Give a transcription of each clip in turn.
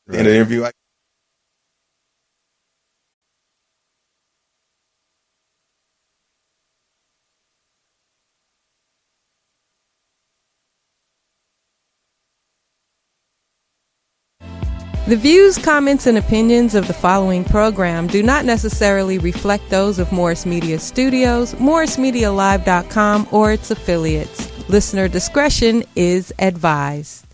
the end of the interview, like, The views, comments, and opinions of the following program do not necessarily reflect those of Morris Media Studios, MorrisMediaLive.com, or its affiliates. Listener discretion is advised.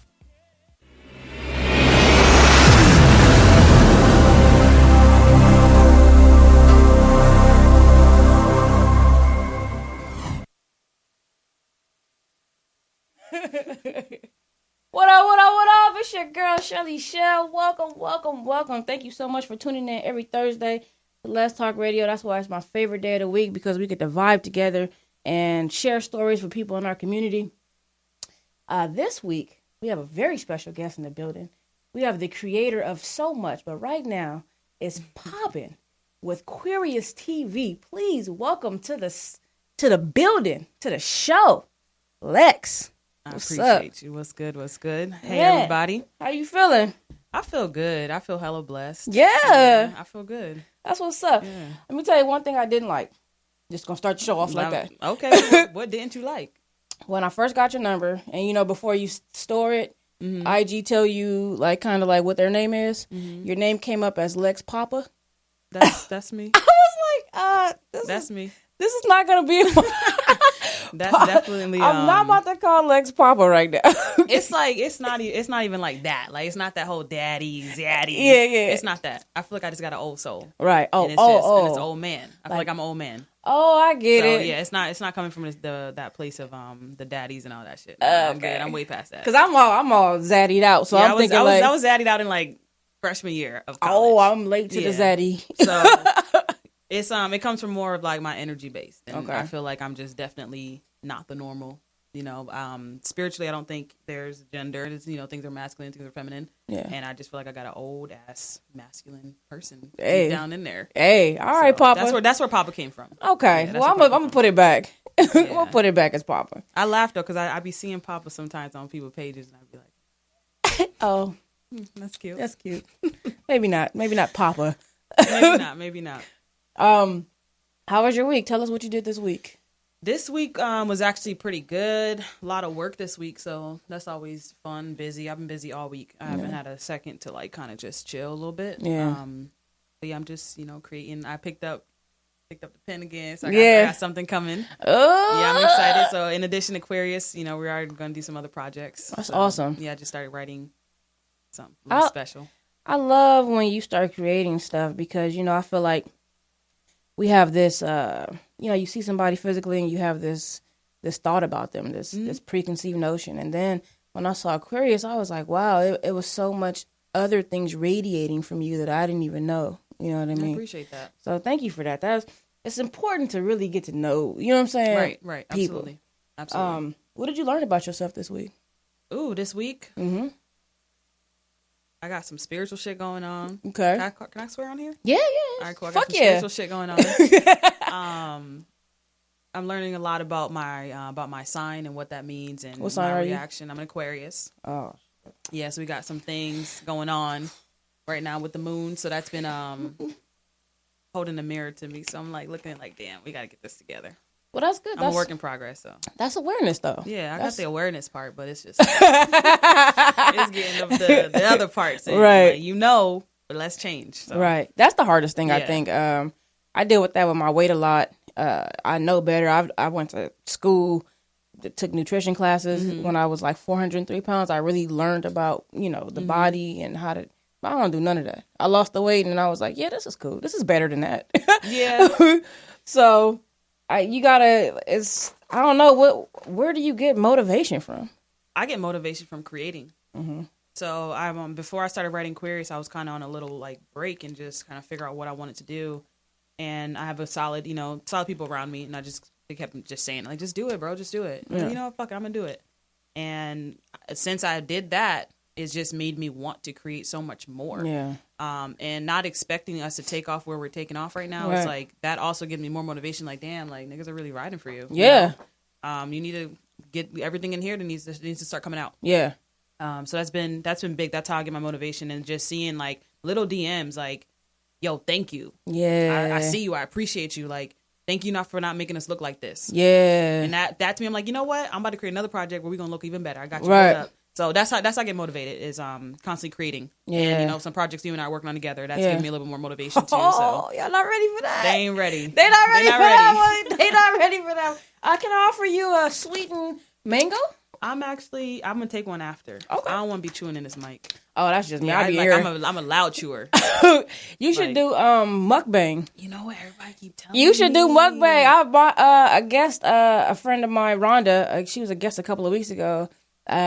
What up, what up, what up? It's your girl, Chelle. Welcome. Thank you so much for tuning in every Thursday to Let's Talk Radio. That's why it's my favorite day of the week, because we get to vibe together and share stories for people in our community. This week, we have a very special guest in the building. We have the creator of so much, but right now, it's popping with Aquarius TV. Please welcome to the building, to the show, Lex. I What's appreciate up? you. What's good? Hey, Yeah. everybody. How you feeling? I feel good. I feel hella blessed. Yeah. I feel good. That's what's up. Yeah. Let me tell you one thing I didn't like. Just gonna start the show off like that. Okay. what didn't you like? When I first got your number, and before you store it, IG tell you like kind of like what their name is. Your name came up as Lex Papa. That's me. I was like, That's me. This is not gonna be. That's definitely. I'm not about to call Lex Papa right now. It's like it's not even like that. Like it's not that whole daddy, zaddy. Yeah. It's not that. I feel like I just got an old soul. Right. And it's and it's old man. I feel like I'm an old man. Oh, I get So it. yeah, it's not coming from that place of the daddies and all that shit. I'm good. I'm way past that. Cause I'm all zaddied out. So Yeah, I'm thinking like, I was zaddied out in like freshman year of college. oh, I'm late to the zaddy. So it's it comes from more of like my energy base. And Okay. I feel like I'm just definitely not the normal. Spiritually, I don't think there's gender. It's, things are masculine, things are feminine. Yeah. And I just feel like I got an old ass masculine person Hey. deep down in there. Hey, all right, Papa. That's where Papa came from. Okay. Yeah, Well, I'm where gonna put it back. I'm Yeah. gonna put it back as Papa. I laugh though because I be seeing Papa sometimes on people's pages and I'd be like, Oh, that's cute. that's cute. Maybe not. Maybe not Papa. Maybe not. How was your week? Tell us what you did this week. This week was actually pretty good. A lot of work this week, so that's always fun, busy. I've been busy all week. I haven't had a second to like kind of just chill a little bit. Yeah. But yeah, I'm just, creating. I picked up the pen again, so I got something coming. Oh, Yeah, I'm excited. So in addition to Aquarius, we are going to do some other projects. That's So, awesome. Yeah, I just started writing something a little special. I love when you start creating stuff because, I feel like we have this, you see somebody physically and you have this thought about them, this preconceived notion. And then when I saw Aquarius, I was like, wow, it was so much other things radiating from you that I didn't even know. You know what I mean? I appreciate that. So thank you for that. It's important to really get to know, you know what I'm saying? Right. People. Absolutely. What did you learn about yourself this week? Ooh, this week? Mm-hmm. I got some spiritual shit going on. Okay. Can I swear on here? Yeah. All right, cool. I got Fuck some yeah. spiritual shit going on. I'm learning a lot about my sign and what that means and What sign my are you? reaction. I'm an Aquarius. Oh. Yeah, so we got some things going on right now with the moon. So that's been holding a mirror to me. So I'm like looking like, damn, we got to get this together. Well, that's good. I'm a work in progress. So That's awareness, though. yeah, I got the awareness part, but it's just it's getting the other parts. In. Right. Like, but let's change. So. Right. That's the hardest thing, I Yeah. think. I deal with that with my weight a lot. I know better. I went to school, took nutrition classes when I was like 403 pounds. I really learned about, the body and how to. I don't do none of that. I lost the weight and I was like, yeah, this is cool. This is better than that. Yeah. So I don't know, where do you get motivation from? I get motivation from creating. Mm-hmm. So I'm before I started writing Aquarius, I was kind of on a little like break and just kind of figure out what I wanted to do. And I have a solid people around me, and they kept just saying like, just do it, bro, just do it. Yeah. Fuck it, I'm gonna do it. And since I did that, it's just made me want to create so much more. Yeah. And not expecting us to take off where we're taking off right now. Right. It's like that also gives me more motivation. Like, damn, like niggas are really riding for you. Yeah. You need to get everything in here that needs to start coming out. Yeah. So that's been big. That's how I get my motivation, and just seeing like little DMs like, yo, thank you. Yeah. I see you. I appreciate you. Like, thank you for not making us look like this. Yeah. And that to me, I'm like, you know what? I'm about to create another project where we're gonna look even better. I got you right. up. So that's how I get motivated, is constantly creating. Yeah. And some projects you and I are working on together, that's giving me a little bit more motivation too. So Y'all not ready for that. they ain't ready. They not ready for that one. They not ready for that. Can I offer you a sweetened mango? I'm gonna take one after. Okay. I don't want to be chewing in this mic. Oh, that's just me. Yeah, I'm a loud chewer. You should do mukbang. You know what? Everybody keep telling You should me. do mukbang. I bought a guest, a friend of mine, Rhonda. She was a guest a couple of weeks ago.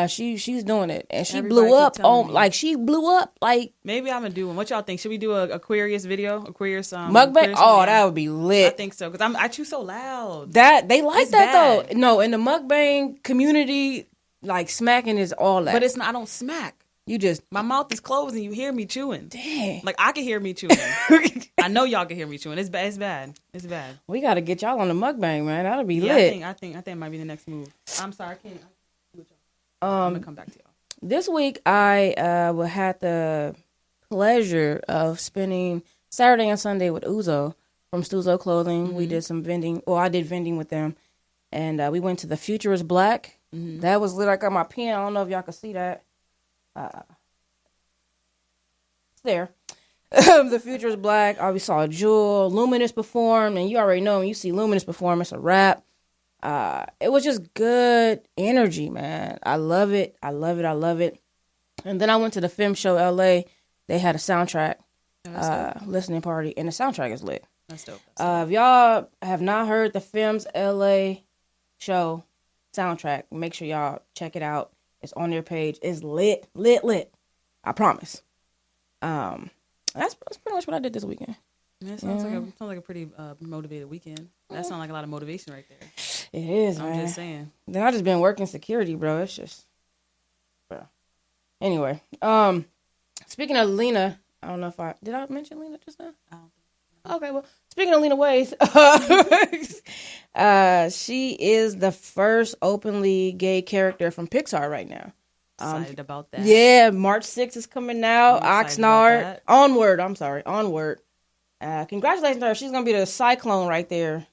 She's doing it, and she Everybody blew up keep telling on me. like she blew up like Maybe I'm gonna do one. What y'all think? Should we do a Aquarius video? Aquarius mukbang. Aquarius Oh, video? that would be I lit. think so, because I chew so loud. That they like It's that bad. though. No, in the mukbang community, like smacking is all that. But it's not. I don't smack. You just My mouth is closed and you hear me chewing. dang. Like, I can hear me chewing. I know y'all can hear me chewing. It's bad. It's bad. It's bad. We got to get y'all on the mukbang, man. That'll be Yeah, lit. I think it might be the next move. I'm sorry, I can't. I'm gonna come back to y'all. This week, I had the pleasure of spending Saturday and Sunday with Uzo from Stuzo Clothing. Mm-hmm. We did some vending. Well, I did vending with them. And we went to The Future is Black. Mm-hmm. That was lit. I got my pen. I don't know if y'all can see that. It's there. The Future is Black. We saw Jewel. Luminous perform. And you already know when you see Luminous perform, it's a wrap. It was just good energy, man. I love it. I love it. I love it. And then I went to the film show LA. They had a soundtrack listening party, and the soundtrack is lit. That's dope. If y'all have not heard the Films LA show soundtrack, make sure y'all check it out. It's on their page. It's lit, lit, lit. I promise. That's pretty much what I did this weekend. Man, it sounds like a pretty motivated weekend. That sounds like a lot of motivation right there. It is, I'm man. just saying. Then I just been working security, bro. It's just, bro. Anyway, speaking of Lena, I don't know if did I mention Lena just now? I don't think so. Okay, well, speaking of Lena Waithe, she is the first openly gay character from Pixar right now. Excited about that. Yeah, March 6th is coming out. I'm excited about Oxnard. that. Onward. Congratulations to her. She's going to be the Cyclone right there.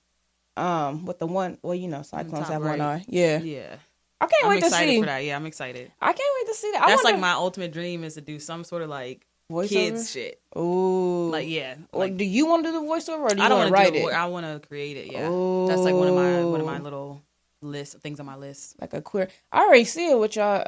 With the one, well, you know, Cyclones top have one right. eye. Yeah. Yeah. I can't I'm wait to excited see. for that. Yeah, I'm excited. I can't wait to see that. That's like my ultimate dream, is to do some sort of like voiceover? kids shit. Ooh. Like, yeah. Or Like, do you want to do the voiceover, or do you I don't want to want write to do it? it. I want to create it. Yeah. Ooh. That's like one of my little lists, things on my list. Like a queer. I already see it with y'all.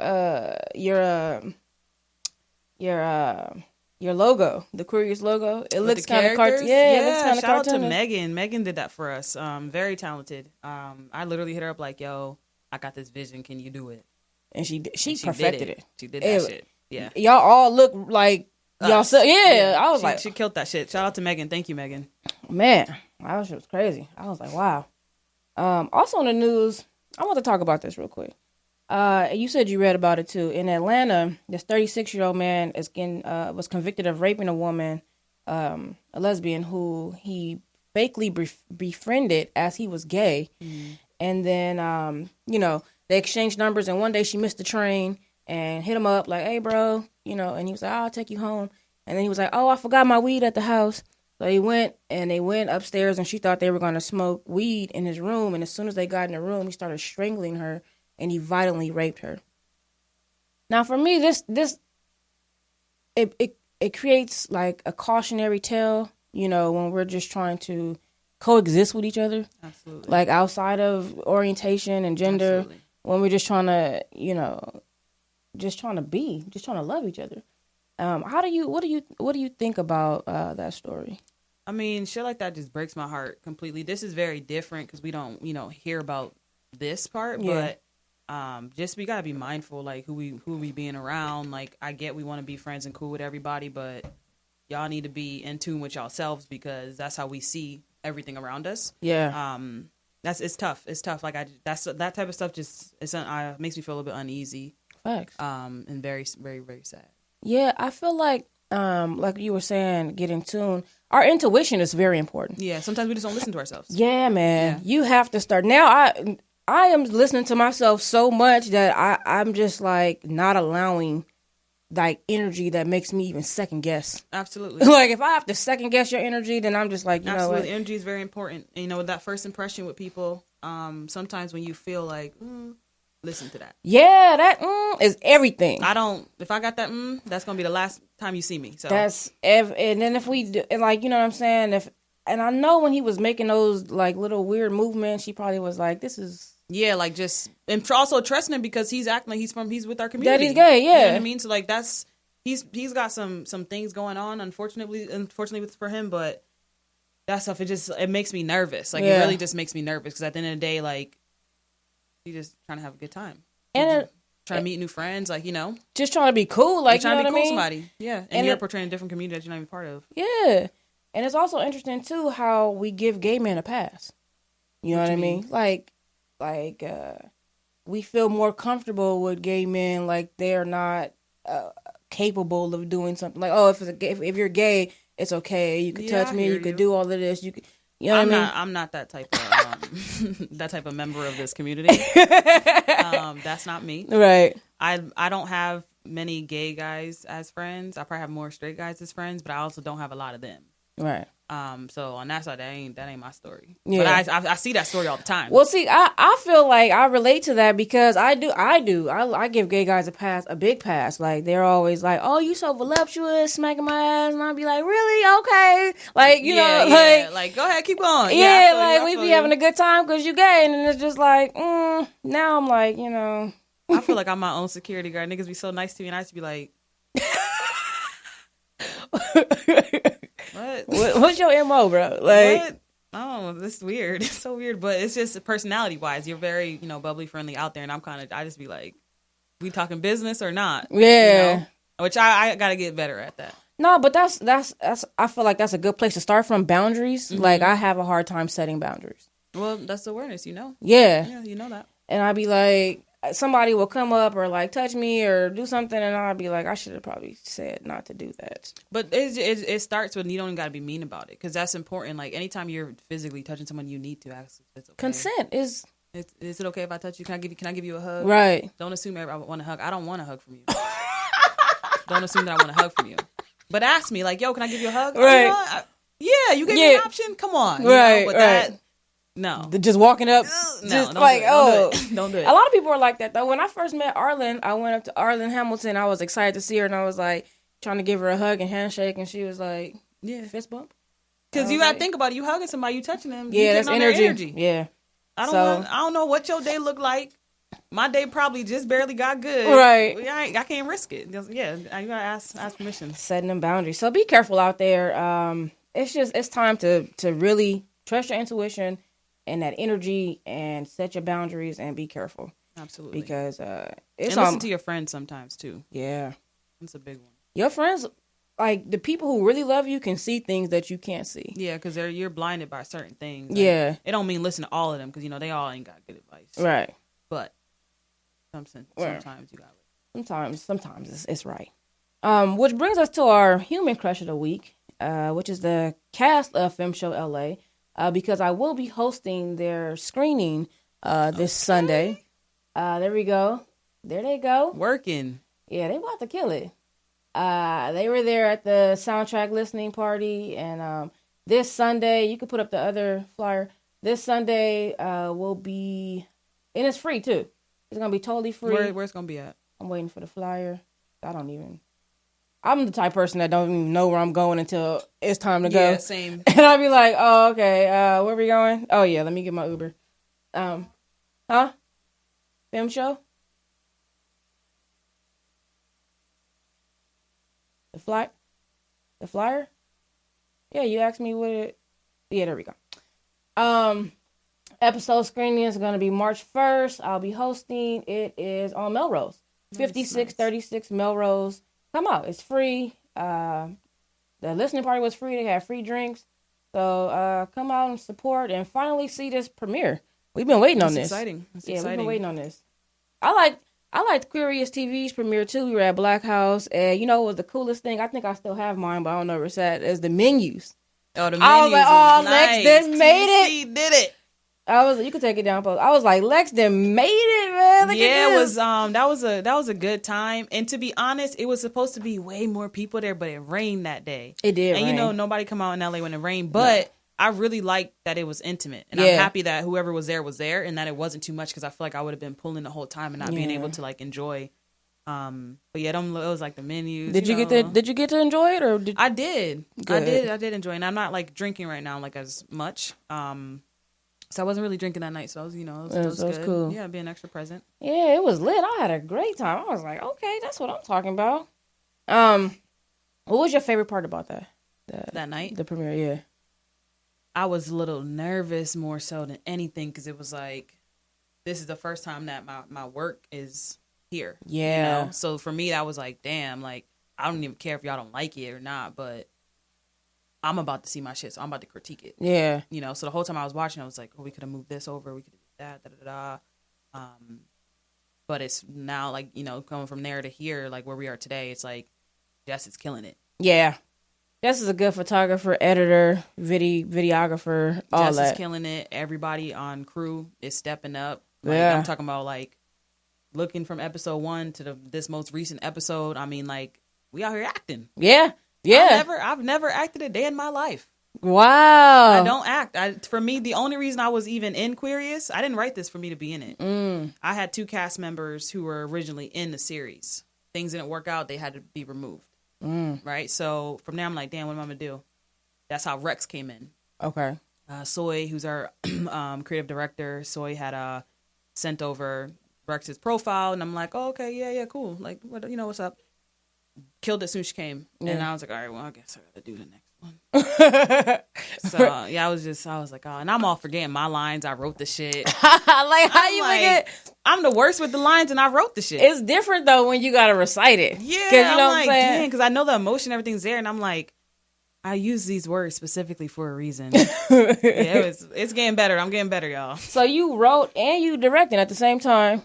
Your logo, the Aquarius logo. It With looks the kind of characters? cartoon. Yeah, it looks kind of shout out to cartoonish. Megan. Megan did that for us. Very talented. I literally hit her up like, yo, I got this vision. Can you do it? And she And perfected did it. She did that It- shit. Yeah. Y'all all look like y'all. Us. I was she, like, she killed that shit. Shout out to Megan. Thank you, Megan. man, that was crazy. I was like, wow. Also in the news, I want to talk about this real quick. You said you read about it too. In Atlanta, this 36-year-old man was convicted of raping a woman, a lesbian who he fakely befriended as he was gay. Mm. And then, they exchanged numbers, and one day she missed the train and hit him up like, hey, bro, and he was like, I'll take you home. And then he was like, oh, I forgot my weed at the house. So they went upstairs, and she thought they were going to smoke weed in his room. And as soon as they got in the room, he started strangling her, and he violently raped her. Now, for me, it creates like a cautionary tale, when we're just trying to coexist with each other. Absolutely. Like outside of orientation and gender, Absolutely. when we're just trying to, just trying to love each other. What do you think about that story? I mean, shit like that just breaks my heart completely. This is very different because we don't, hear about this part, Yeah. but just we gotta be mindful, like who we being around. Like, I get we want to be friends and cool with everybody, but y'all need to be in tune with yourselves, because that's how we see everything around us. Yeah. It's tough. It's tough. Like, that type of stuff just makes me feel a little bit uneasy. Facts. And very, very, very sad. Yeah, I feel like you were saying, get in tune. Our intuition is very important. Yeah, sometimes we just don't listen to ourselves. Yeah, man. Yeah. You have to start. Now, I am listening to myself so much that I'm just like not allowing like energy that makes me even second guess. Absolutely. Like if I have to second guess your energy, then I'm just like, you know what? Energy is very important. And, you know, with that first impression with people, sometimes when you feel like, listen to that. Yeah, that is everything. If I got that that's going to be the last time you see me. So and then if we do, like, you know what I'm saying? And I know when he was making those like little weird movements, he probably was like, this is. Yeah, like just, and also trusting him because he's acting like he's with our community. That he's gay, yeah. You know what I mean? So like he's got some things going on, unfortunately for him, but that stuff, it makes me nervous. Like it really just makes me nervous because at the end of the day, like, you just trying to have a good time. And trying to meet new friends, like, you know. Just trying to be cool, like, trying you know to be cool what I mean? somebody. Yeah. And you're portraying a different community that you're not even part of. Yeah. And it's also interesting too how we give gay men a pass. You know what I mean? Like we feel more comfortable with gay men, like they're not capable of doing something. Like, oh, if you're gay, it's okay. You could touch me. You could do all of this. You could, you know what I mean? I'm not that type of that type of member of this community. That's not me. Right. I don't have many gay guys as friends. I probably have more straight guys as friends, but I also don't have a lot of them. Right. So on that side, that ain't my story. Yeah. But I see that story all the time. Well, see, I feel like I relate to that because I give gay guys a big pass. Like they're always like, "Oh, you so voluptuous," smacking my ass, and I'd be like, "Really? Okay." Like you know, like go ahead, keep going. Yeah, like we be having a good time because you gay, and then it's just like, now I'm like, you know, I feel like I'm my own security guard. Niggas be so nice to me, and I used to be like. What's your MO, bro? Like, what? Oh, this is weird. It's so weird, but it's just personality wise. You're very, bubbly, friendly out there, and I just be like, we talking business or not? Yeah. You know? Which I gotta get better at that. No, but that's I feel like that's a good place to start from boundaries. Mm-hmm. Like I have a hard time setting boundaries. Well, that's awareness, you know. Yeah. Yeah, you know that. And I'd be like, somebody will come up or like touch me or do something, and I'll be like, I should have probably said not to do that. But it starts when you don't got to be mean about it, because that's important. Like anytime you're physically touching someone, you need to ask if it's okay. Consent is. Is it okay if I touch you? Can I give you a hug? Right. Don't assume I want a hug. I don't want a hug from you. Don't assume that I want a hug from you. But ask me, like, yo, can I give you a hug? Right. You gave me an option. Come on. Right. But right. No. Just walking up. Don't like, don't do it. A lot of people are like that, though. When I first met Arlen, I went up to Arlen Hamilton. I was excited to see her, and I was like trying to give her a hug and handshake, and she was like, fist bump. Because you got to think about it. You hugging somebody, you touching them. Yeah, that's energy. Yeah. I don't know what your day looked like. My day probably just barely got good. Right. I can't risk it. Yeah, you got to ask permission. Setting them boundaries. So be careful out there. It's time to really trust your intuition and that energy and set your boundaries and be careful. Absolutely. Because and listen to your friends sometimes too. Yeah. That's a big one. Your friends, like the people who really love you, can see things that you can't see. Yeah, because you're blinded by certain things. Yeah. It don't mean listen to all of them, because they all ain't got good advice. Right. But sometimes you got it. Sometimes it's right. Which brings us to our human crush of the week, which is the cast of Film Show LA. Because I will be hosting their screening this Sunday. There we go. There they go. Working. Yeah, they about to kill it. They were there at the soundtrack listening party, and this Sunday, you can put up the other flyer. This Sunday will be, and it's free too. It's gonna be totally free. Where's it gonna be at? I'm waiting for the flyer. I'm the type of person that don't even know where I'm going until it's time to go. Yeah, same. And I'll be like, oh, okay, where we going? Oh, yeah, let me get my Uber. Film show? The flyer? Yeah, you asked me what it... Yeah, there we go. Episode screening is going to be March 1st. I'll be hosting. It is on Melrose. 5636 Melrose. Come out. It's free. The listening party was free. They had free drinks. So come out and support and finally see this premiere. We've been waiting on this. Exciting. We've been waiting on this. I liked Aquarius TV's premiere too. We were at Black House, and you know what was the coolest thing? I think I still have mine, but I don't know where it's at. Is the menus. Oh, the menus. I was like, nice. Lex, this made it. TC did it. You could take it down, post. I was like, Lex done made it, man. Look at it this. was that was a good time. And to be honest, it was supposed to be way more people there, but it rained that day. It did, and rain. Nobody come out in LA when it rained, but I really liked that it was intimate, and I'm happy that whoever was there, and that it wasn't too much, because I feel like I would have been pulling the whole time and not being able to like enjoy. But yeah, it was like the menus. Did you get to enjoy it, or I did? Good. I did enjoy it. And I'm not like drinking right now like as much. So I wasn't really drinking that night. So I was, it was good. Cool. Yeah, being extra present. Yeah, it was lit. I had a great time. I was like, okay, that's what I'm talking about. What was your favorite part about that night? The premiere, yeah. I was a little nervous more so than anything, because it was like, this is the first time that my work is here. Yeah. So for me, that was like, damn, like, I don't even care if y'all don't like it or not, but I'm about to see my shit, so I'm about to critique it. Yeah. So the whole time I was watching, I was like, oh, we could have moved this over, we could have did that, but it's now like, going from there to here, like where we are today, it's like, Jess is killing it. Yeah. Jess is a good photographer, editor, videographer, all Jess that. is killing it. Everybody on crew is stepping up. Yeah. I'm talking about like looking from episode 1 to this most recent episode. I mean, like, we out here acting. Yeah. Yeah. I've never acted a day in my life. Wow. I don't act. For me, the only reason I was even in Aquarius, I didn't write this for me to be in it. I had 2 cast members who were originally in the series. Things didn't work out. They had to be removed. Right? So from there, I'm like, damn, what am I going to do? That's how Rex came in. Okay. Soy, who's our creative director, Soy had sent over Rex's profile, and I'm like, oh, okay, yeah, cool. Like, what, what's up? Killed it as soon as she came. Yeah. And I was like, all right, well, I guess I got to do the next one. So, yeah, I was like, oh, and I'm all forgetting my lines. I wrote the shit. Like, how you forget? I'm the worst with the lines, and I wrote the shit. It's different, though, when you got to recite it. Yeah, you know I'm like, dang, because I know the emotion, everything's there, and I'm like, I use these words specifically for a reason. It's getting better. I'm getting better, y'all. So you wrote and you directed at the same time?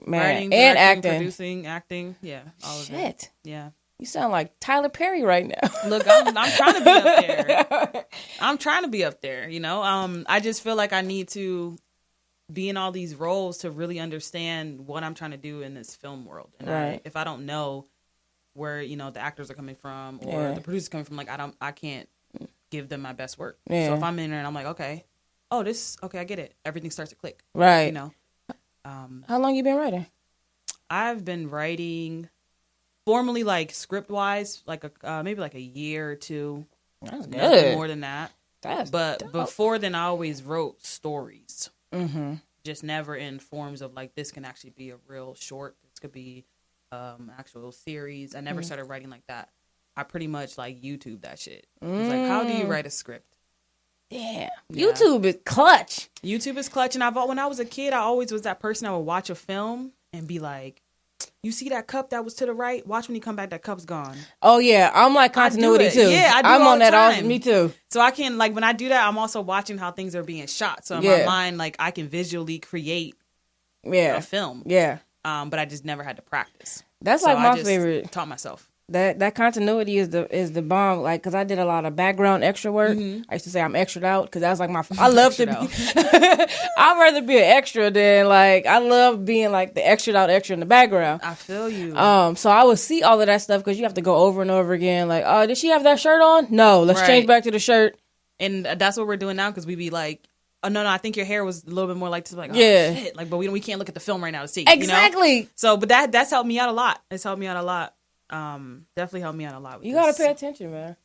Man, writing, and directing, acting. producing, acting. Yeah, all of it. Shit. Yeah. You sound like Tyler Perry right now. Look, I'm trying to be up there. I'm trying to be up there, I just feel like I need to be in all these roles to really understand what I'm trying to do in this film world. And if I don't know where, the actors are coming from or the producers coming from, like, I can't give them my best work. Yeah. So if I'm in there and I'm like, okay, I get it. Everything starts to click. Right. How long you been writing? I've been writing formally, like script wise, like maybe like a year or 2. That's good. Nothing more than that. But dope. Before then, I always wrote stories. Mm-hmm. Just never in forms of like, this can actually be a real short. This could be actual series. I never started writing like that. I pretty much like YouTube that shit. It's like, how do you write a script? Yeah. YouTube is clutch. YouTube is clutch. And when I was a kid, I always was that person that would watch a film and be like, you see that cup that was to the right? Watch when you come back, that cup's gone. Oh, yeah. I'm like continuity, too. Yeah, I do I'm all on the that time. also. Me, too. So I can, like, when I do that, I'm also watching how things are being shot. So in my mind, like, I can visually create a film. Yeah. But I just never had to practice. That's like my favorite. Taught myself. That continuity is the bomb. Like, because I did a lot of background extra work. I used to say I'm extra out because that's like I love to be. I'd rather be an extra than like I love being like the extra out extra in the background. I feel you. So I would see all of that stuff because you have to go over and over again. Like, oh, did she have that shirt on? No, let's change back to the shirt. And that's what we're doing now because we be like, oh no, I think your hair was a little bit more like this. Like, oh, shit. Like, but we can't look at the film right now to see. Exactly. So, but that's helped me out a lot. It's helped me out a lot. Definitely helped me out a lot with you gotta pay attention, man.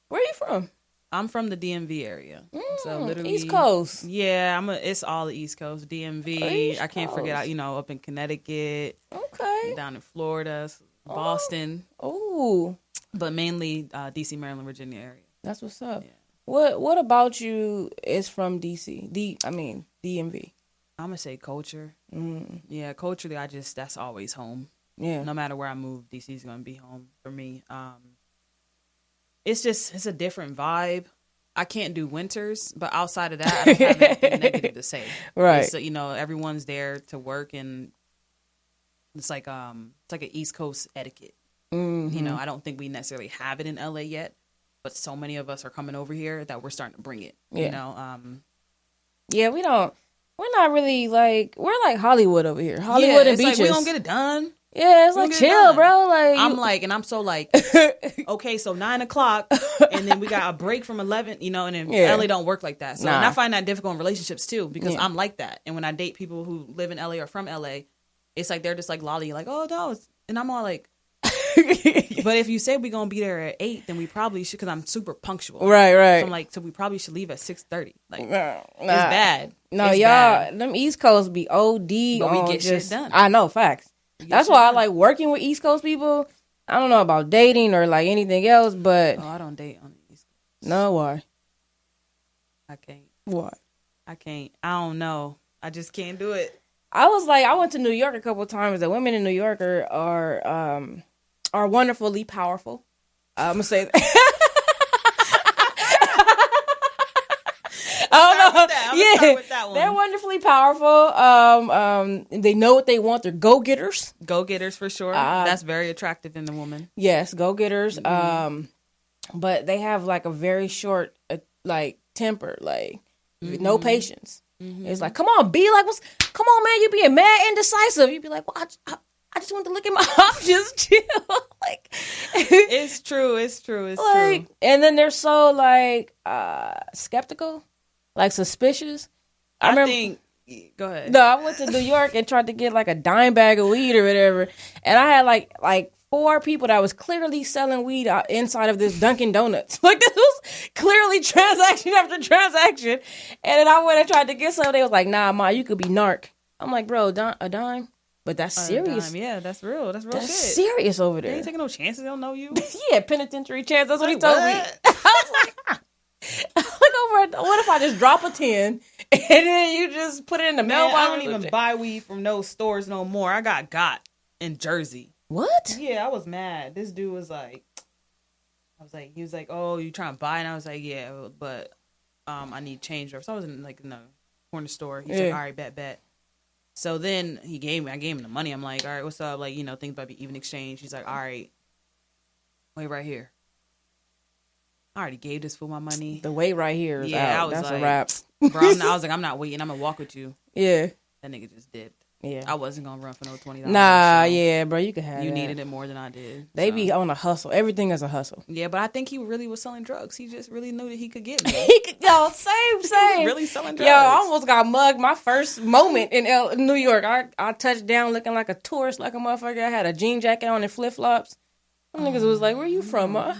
Where are you from? I'm from the DMV area. So literally East Coast. Yeah, it's all the East Coast. DMV. I can't forget up in Connecticut. Okay. Down in Florida, Boston. Oh. But mainly DC, Maryland, Virginia area. That's what's up. Yeah. What about you is from DC? DMV. I'm gonna say culture. Yeah, culturally that's always home. Yeah. No matter where I move, DC's gonna be home for me. It's a different vibe. I can't do winters, but outside of that, I don't have anything negative to say. Right. It's, everyone's there to work, and it's like an East Coast etiquette. Mm-hmm. I don't think we necessarily have it in LA yet, but so many of us are coming over here that we're starting to bring it. Yeah. Yeah, we don't. we're not really like, we're like Hollywood over here. Hollywood and beaches. Like, we don't get it done. Yeah, it's like chill, bro. Like I'm like, and I'm so like, okay, so 9:00, and then we got a break from 11, and then LA don't work like that. So and I find that difficult in relationships too, because I'm like that. And when I date people who live in LA or from LA, it's like they're just like lolly, like, oh no, and I'm all like, but if you say we're gonna be there at 8, then we probably should, because I'm super punctual. Right. So I'm like, so we probably should leave at 6:30. Like, it's bad. No, it's y'all, bad. them East Coast be OD. But we get shit done. I know, facts. That's why I like working with East Coast people. I don't know about dating or like anything else, but I don't date on the East Coast. No, why? I can't. Why? I can't. I don't know. I just can't do it. I went to New York a couple of times. The women in New York are wonderfully powerful. I'm gonna say that. Start with that one. They're wonderfully powerful. They know what they want. They're go-getters. Go-getters for sure. That's very attractive in the woman. Yes, go-getters. Mm-hmm. But they have like a very short, like temper, like no patience. Mm-hmm. It's like, come on, come on, man, you being mad indecisive. You be like, well, I just want to look at my options, chill. Like, it's true. It's true. And then they're so like skeptical. Like suspicious. I think. Go ahead. No, I went to New York and tried to get like a dime bag of weed or whatever, and I had like 4 people that was clearly selling weed inside of this Dunkin' Donuts. Like this was clearly transaction after transaction, and then I went and tried to get some. They was like, "Nah, ma, you could be narc." I'm like, "Bro, a dime." But that's serious. Yeah, that's real. That's real shit. Serious over there. They ain't taking no chances. They don't know you. Yeah, penitentiary chance. That's what he told me. I was like, what if I just drop a 10 and then you just put it in the mailbox? I don't even buy weed from no stores no more. I got in Jersey. What? Yeah, I was mad. This dude was like, he was like, oh, you trying to buy? And I was like, yeah, but I need change. So I was in the corner store. He's like, all right, bet. So then I gave him the money. I'm like, all right, what's up? Like, things might be even exchange. He's like, all right, wait right here. I already gave this fool my money. The wait right here is out. That's like, a wrap. Bro, I was like, I'm not waiting. I'm going to walk with you. Yeah. That nigga just dipped. Yeah. I wasn't going to run for no $20. Nah, yeah, bro. You could have You needed it more than I did. They be on a hustle. Everything is a hustle. Yeah, but I think he really was selling drugs. He just really knew that he could get me. Same. Really selling drugs. Yo, I almost got mugged my first moment in New York. I touched down looking like a tourist, like a motherfucker. I had a jean jacket on and flip-flops. Them niggas was like, where you from, ma?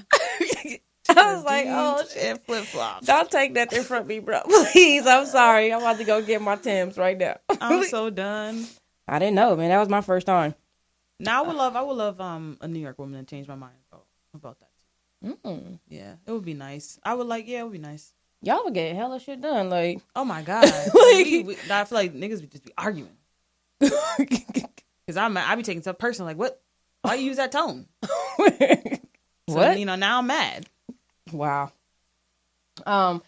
I was like, oh, shit. Flip-flops. Don't take nothing from me, bro. Please, I'm sorry. I'm about to go get my Timbs right now. I'm so done. I didn't know, man. That was my first time. Now I would love a New York woman to change my mind about that too. Mm-mm. Yeah, it would be nice. It would be nice. Y'all would get hella shit done, like. Oh my god! I feel like niggas would just be arguing. Because I be taking stuff personal. Like, what? Why you use that tone? What? Now I'm mad. Wow. And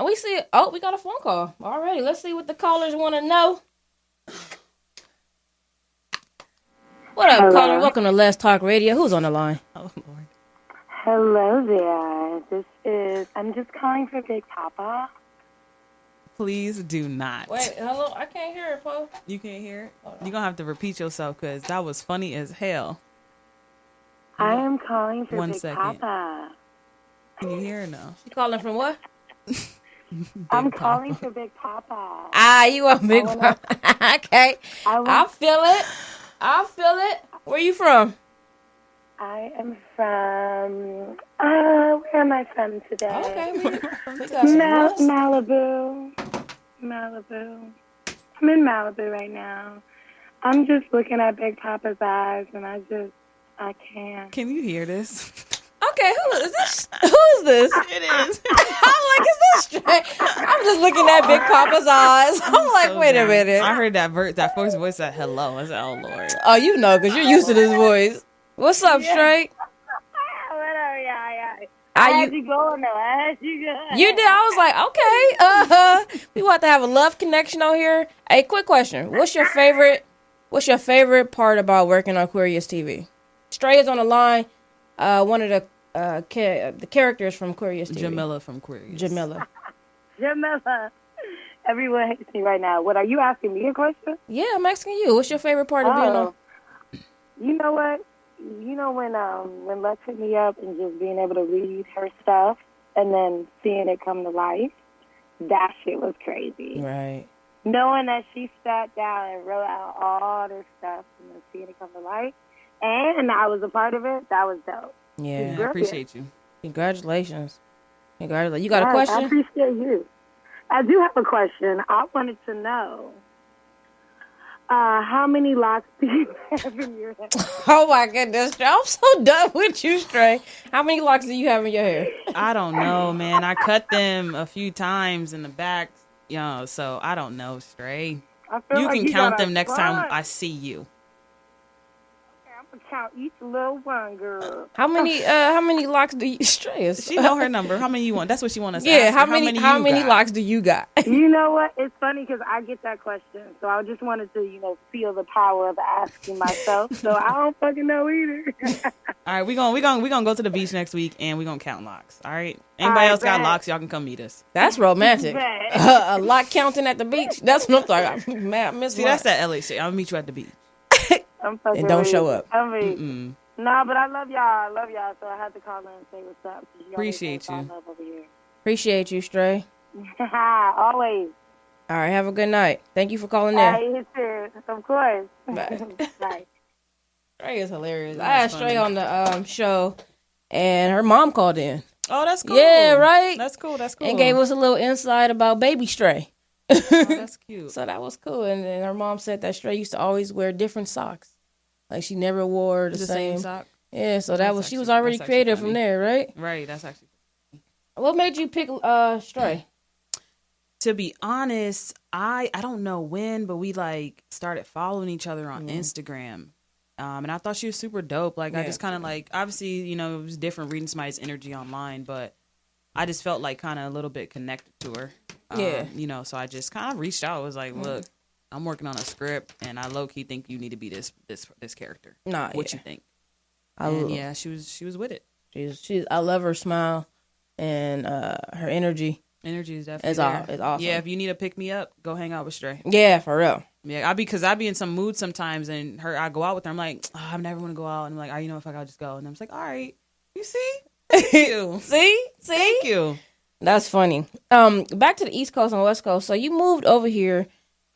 we see. Oh, we got a phone call already. Let's see what the callers want to know. What up, Hello. caller? Welcome to Let's Talk Radio. Who's on the line? Oh Lord. Hello there. I'm just calling for Big Papa. Please do not. Wait, hello? I can't hear it, Poe. You can't hear it? You're going to have to repeat yourself because that was funny as hell. I am calling for One Big second. Papa. Can you hear it now? She calling from what? I'm calling for Big Papa. You want Big Papa? Okay. I feel it. Where you from? I am from, where am I from today? Okay, we got some Malibu. I'm in Malibu right now. I'm just looking at Big Papa's eyes, and I can't. Can you hear this? Okay, who is this? It is. I'm like, is this straight? I'm just looking at Big Papa's eyes. I'm like, so wait dumb. a minute. I heard that first voice said hello. I said, oh Lord. Oh, you know, because you're used to this voice. What's up, Straight? Whatever, yeah. I had you going, though. You did. I was like, okay. We want to have a love connection on here. Hey, quick question. What's your favorite part about working on Aquarius TV? Straight is on the line. One of the characters from Aquarius TV. Jamila from Aquarius. Jamila. Jamila. Everyone hates me right now. What, are you asking me a question? Yeah, I'm asking you. What's your favorite part of being on? You know what? You know when Lex hit me up and just being able to read her stuff and then seeing it come to life, that shit was crazy. Right. Knowing that she sat down and wrote out all this stuff and then seeing it come to life, and I was a part of it, that was dope. Yeah. I appreciate you. Congratulations. You got a question? I appreciate you. I do have a question. I wanted to know, how many locks do you have in your hair? Oh my goodness, I'm so done with you, Stray. How many locks do you have in your hair? I don't know, man. I cut them a few times in the back, so I don't know, Stray. You can count them next time I see you. I'm gonna count each little one, girl. How many locks do you Stray? She know her number. How many you want? That's what she wants us to Yeah, ask her. how many locks do you got? You know what? It's funny because I get that question, so I just wanted to, feel the power of asking myself. So I don't fucking know either. All right, we gonna go to the beach next week and we gonna count locks. All right. Anybody else got locks? Y'all can come meet us. That's romantic. A lock counting at the beach. That's what I'm talking about. See, that's that LA shit. I'll meet you at the beach. And don't show up. Nah, but I love y'all. So I had to call in and say what's up. Appreciate you. Love over here. Appreciate you, Stray. Always. All right, have a good night. Thank you for calling in. You too. Of course. Bye. Bye. Stray is hilarious. I had Stray on the show, and her mom called in. Oh, that's cool. Yeah, right? That's cool. And gave us a little insight about baby Stray. Oh, that's cute. So that was cool. And then her mom said that Stray used to always wear different socks. Like she never wore the same sock. Yeah, so she was already creative from there, right? Right, that's actually funny. What made you pick Stray? To be honest, I don't know when, but we started following each other on Instagram. And I thought she was super dope. I just kind of obviously, it was different reading somebody's energy online, but I just felt kind of a little bit connected to her. So I just kind of reached out. I was like, look, I'm working on a script, and I low key think you need to be this character. What you think? She was with it. She's I love her smile and her energy. Energy is definitely it's awesome. Yeah, if you need to pick me up, go hang out with Stray. Yeah, for real. Yeah, because I be in some mood sometimes, and I go out with her. I'm like, I never want to go out, and I'm like, if I could just go, and I'm just like, all right, you see, thank you, see, thank you. That's funny. Back to the East Coast and West Coast. So you moved over here.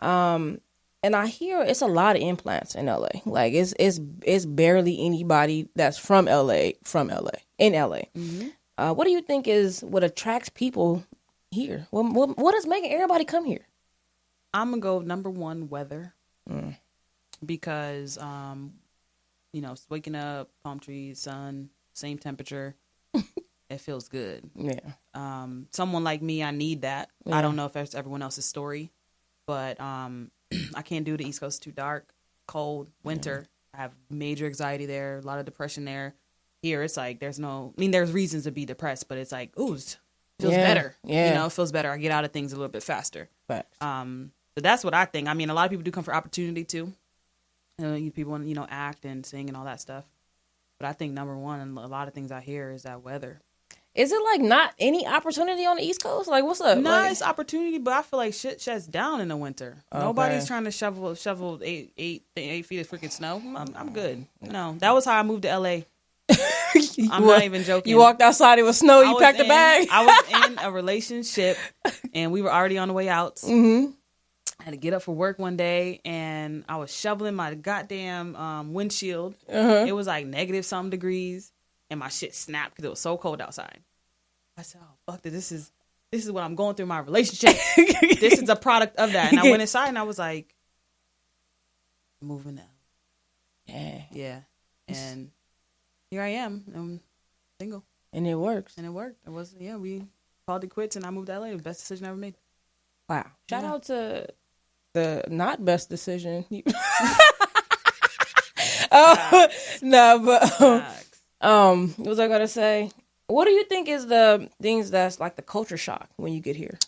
And I hear it's a lot of implants in LA. It's barely anybody that's from LA in LA. Mm-hmm. What do you think is what attracts people here? What is making everybody come here? I'm gonna go number one, weather, because waking up, palm trees, sun, same temperature. It feels good. Yeah. Someone like me, I need that. Yeah. I don't know if that's everyone else's story. But I can't do the East Coast. Too dark, cold, winter. I have major anxiety there, a lot of depression there. Here, it's there's reasons to be depressed, but it's feels better. Yeah. It feels better. I get out of things a little bit faster. Facts. So that's what I think. I mean, a lot of people do come for opportunity too. People want to, act and sing and all that stuff. But I think number one, and a lot of things I hear is that weather. Is it not any opportunity on the East Coast? What's up? No, it's opportunity, but I feel like shit shuts down in the winter. Okay. Nobody's trying to shovel 8 feet of freaking snow. I'm good. No, that was how I moved to LA. I'm not even joking. You walked outside, it was snow, you packed a bag. I was in a relationship, and we were already on the way out. Mm-hmm. I had to get up for work one day, and I was shoveling my goddamn windshield. Uh-huh. It was negative some degrees. And my shit snapped because it was so cold outside. I said, "Oh fuck! This is what I'm going through in my relationship. This is a product of that." And I went inside and I was like, "Moving now." Yeah. And here I am. I'm single. And it works. It was we called it quits, and I moved to LA. The best decision I ever made. Wow! Shout out to the not best decision. What was I gonna say? What do you think is the things that's the culture shock when you get here?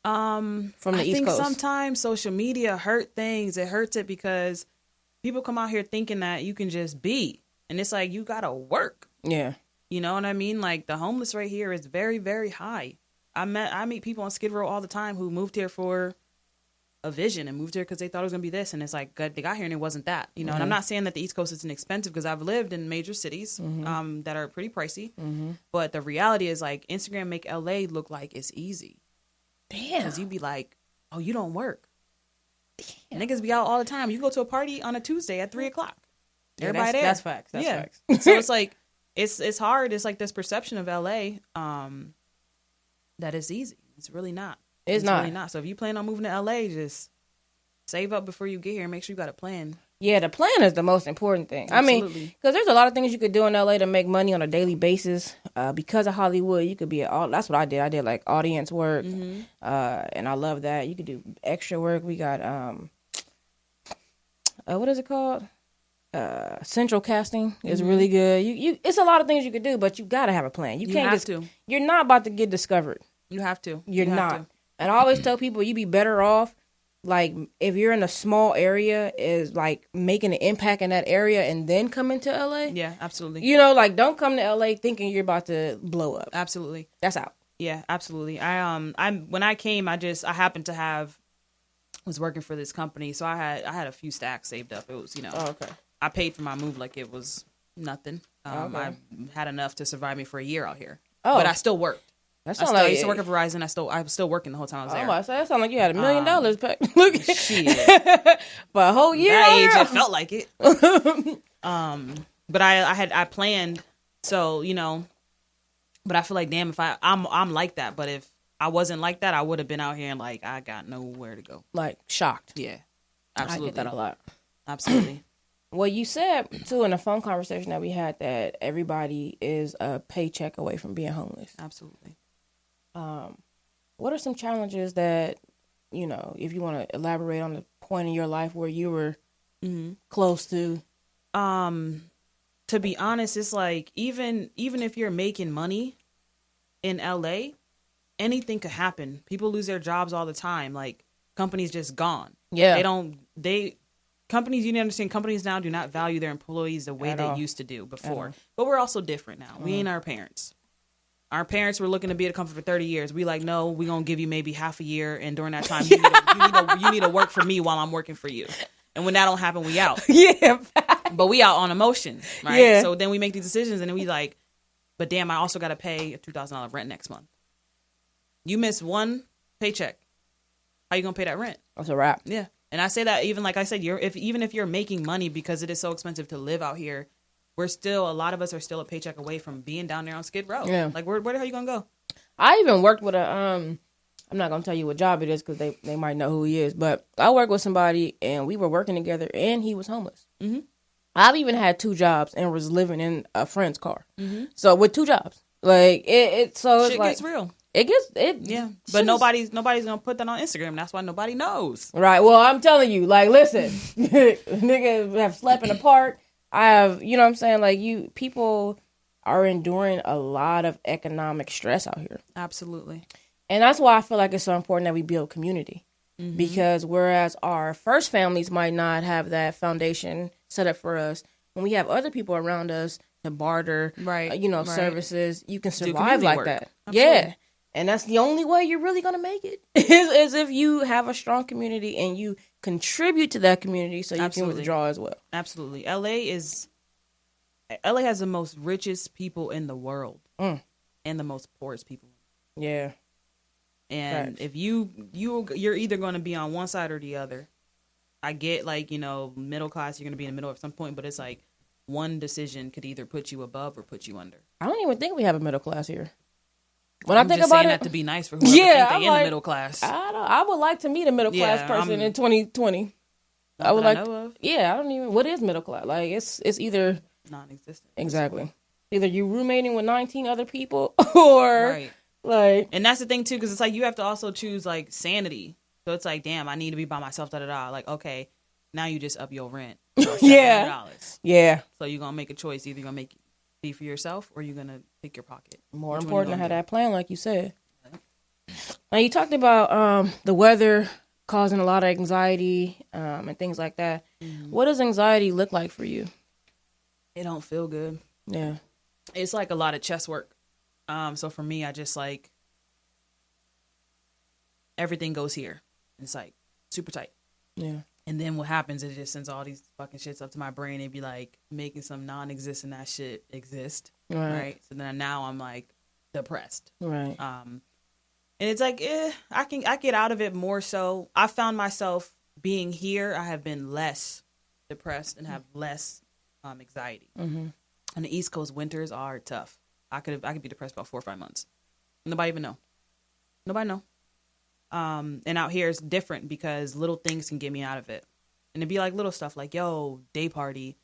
From the East Coast. Sometimes social media hurt things. It hurts it because people come out here thinking that you can just be, and it's you gotta work. Yeah, you know what I mean. The homeless rate here is very, very high. I meet people on Skid Row all the time who moved here for a vision and moved here because they thought it was gonna be this, and it's like they got here and it wasn't that, you know. And I'm not saying that the East Coast isn't expensive, because I've lived in major cities that are pretty pricey, but the reality is like Instagram make LA look like it's easy. Damn, because you be like, oh, you don't work. Damn. Niggas be out all the time. You go to a party on a Tuesday at 3:00. Yeah, Everybody there. That's facts. That's facts. So it's like it's hard. It's like this perception of LA that it's easy. It's really not. It's not. Really not. So if you plan on moving to LA, just save up before you get here and make sure you got a plan. Yeah, the plan is the most important thing. Absolutely. I mean, because there's a lot of things you could do in LA to make money on a daily basis. Because of Hollywood, you could be that's what I did. I did like audience work, and I love that. You could do extra work. We got what is it called? Central casting is really good. You it's a lot of things you could do, but you gotta have a plan. You can't have to. You're not about to get discovered. You have to. You're You have not. to. And I always tell people you'd be better off, like, if you're in a small area, is like making an impact in that area and then coming to LA. Yeah, absolutely. You know, like, don't come to LA thinking you're about to blow up. Absolutely. That's out. Yeah, absolutely. When I came, I happened to was working for this company, so I had a few stacks saved up. It was, Oh, okay. I paid for my move like it was nothing. Okay. I had enough to survive me for a year out here. Oh. But I still worked. That I sounds like used to work at Verizon. I was still working the whole time I was there. Oh, that sounds like you had $1 million pack. Look, shit. For a whole year. That age, it felt like it. But I planned, so But I feel like, damn, if I'm like that. But if I wasn't like that, I would have been out here and like I got nowhere to go. Like shocked. Yeah, absolutely. I get that a lot. Absolutely. Well, you said too in a phone conversation that we had that everybody is a paycheck away from being homeless. Absolutely. What are some challenges that, if you want to elaborate on the point in your life where you were close to? To be honest, it's like even if you're making money in LA, anything could happen. People lose their jobs all the time. Like, companies just gone. Yeah. Companies, you need to understand, companies now do not value their employees the way they used to do before. But we're also different now. We ain't our parents. Our parents were looking to be at a company for 30 years. We like, no, we're going to give you maybe half a year. And during that time, you need to work for me while I'm working for you. And when that don't happen, we out. Yeah. But we out on emotion, right? Yeah. So then we make these decisions and then we like, but damn, I also got to pay a $2,000 rent next month. You miss one paycheck. How you going to pay that rent? That's a wrap. Yeah. And I say that even like I said, even if you're making money, because it is so expensive to live out here, a lot of us are still a paycheck away from being down there on Skid Row. Yeah. Like, where the hell you going to go? I even worked with I'm not going to tell you what job it is because they might know who he is, but I worked with somebody and we were working together and he was homeless. Mm-hmm. I've even had 2 jobs and was living in a friend's car. Mm-hmm. So with 2 jobs, like so shit it's like, gets real. Yeah. But nobody's going to put that on Instagram. That's why nobody knows. Right. Well, I'm telling you, like, listen, niggas have slept in the park. I have, you know what I'm saying? Like, people are enduring a lot of economic stress out here. Absolutely. And that's why I feel like it's so important that we build community. Mm-hmm. Because whereas our first families might not have that foundation set up for us, when we have other people around us to barter, right. Services, you can survive like work. That. Absolutely. Yeah. And that's the only way you're really going to make it is if you have a strong community and you contribute to that community so you can withdraw as well. Absolutely. LA has the most richest people in the world and the most poorest people. Yeah. And if you're either going to be on one side or the other. I get middle class, you're going to be in the middle at some point, but it's like one decision could either put you above or put you under. I don't even think we have a middle class here. When I think about saying it, that to be nice for whoever think they in the middle class. I would like to meet a middle class person in 2020. I would like. I know of. Yeah, I don't even. What is middle class? Like it's either non-existent. Exactly. Either you roommating with 19 other people, or like. And that's the thing too, because it's like you have to also choose like sanity. So it's like, damn, I need to be by myself. Da da da. Like, okay, now you just up your rent. Yeah. Yeah. So you're gonna make a choice. Either you're gonna be for yourself or you're gonna pick your pocket. More important to have that plan, like you said. Now you talked about the weather causing a lot of anxiety and things like that. Mm-hmm. What does anxiety look like for you? It don't feel good. Yeah, it's like a lot of chest work. So for me, I just like everything goes here. It's like super tight. Yeah. And then what happens is it just sends all these fucking shits up to my brain and be like making some non-existent that shit exist. Right. So then now I'm like depressed. Right. And it's like, I get out of it more so. I found myself being here. I have been less depressed and have less anxiety. Mm-hmm. On the East Coast, winters are tough. I could be depressed about 4 or 5 months. Nobody even know. Nobody know. And out here it's different because little things can get me out of it. And it'd be like little stuff like, yo, day party.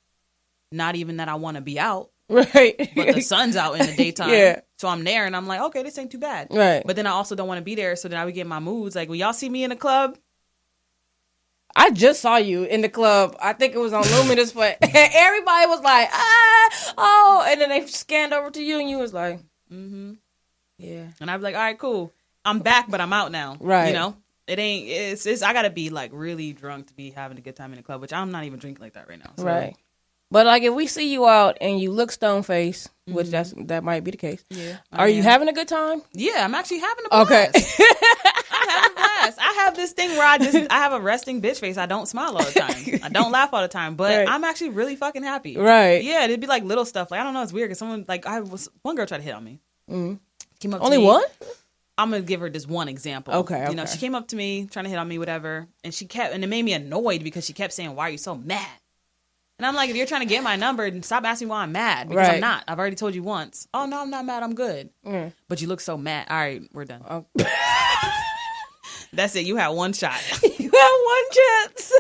Not even that I want to be out. Right. But the sun's out in the daytime. Yeah. So I'm there and I'm like, okay, this ain't too bad. Right. But then I also don't want to be there. So then I would get my moods. Like, when y'all see me in the club. I just saw you in the club. I think it was on Luminous, but everybody was like, oh. And then they scanned over to you and you was like, mm-hmm. Yeah. And I'd be like, all right, cool. I'm back, but I'm out now. Right. You know? It's I gotta be like really drunk to be having a good time in the club, which I'm not even drinking like that right now. So. Right. But like if we see you out and you look stone faced, which that might be the case. Yeah. Are you having a good time? Yeah, I'm actually having a blast. Okay. I'm having a blast. I have this thing where I have a resting bitch face. I don't smile all the time. I don't laugh all the time, but right. I'm actually really fucking happy. Right. Yeah, it'd be like little stuff. Like I don't know, it's weird because someone like one girl tried to hit on me. Mm-hmm. Came up Only to me. one? I'm gonna give her this one example. Okay. You know, she came up to me trying to hit on me, whatever, and it made me annoyed because she kept saying, "Why are you so mad?" And I'm like, if you're trying to get my number, then stop asking why I'm mad because right. I'm not. I've already told you once. Oh no, I'm not mad. I'm good. Mm. But you look so mad. All right, we're done. Oh. That's it. You had one shot. You had one chance.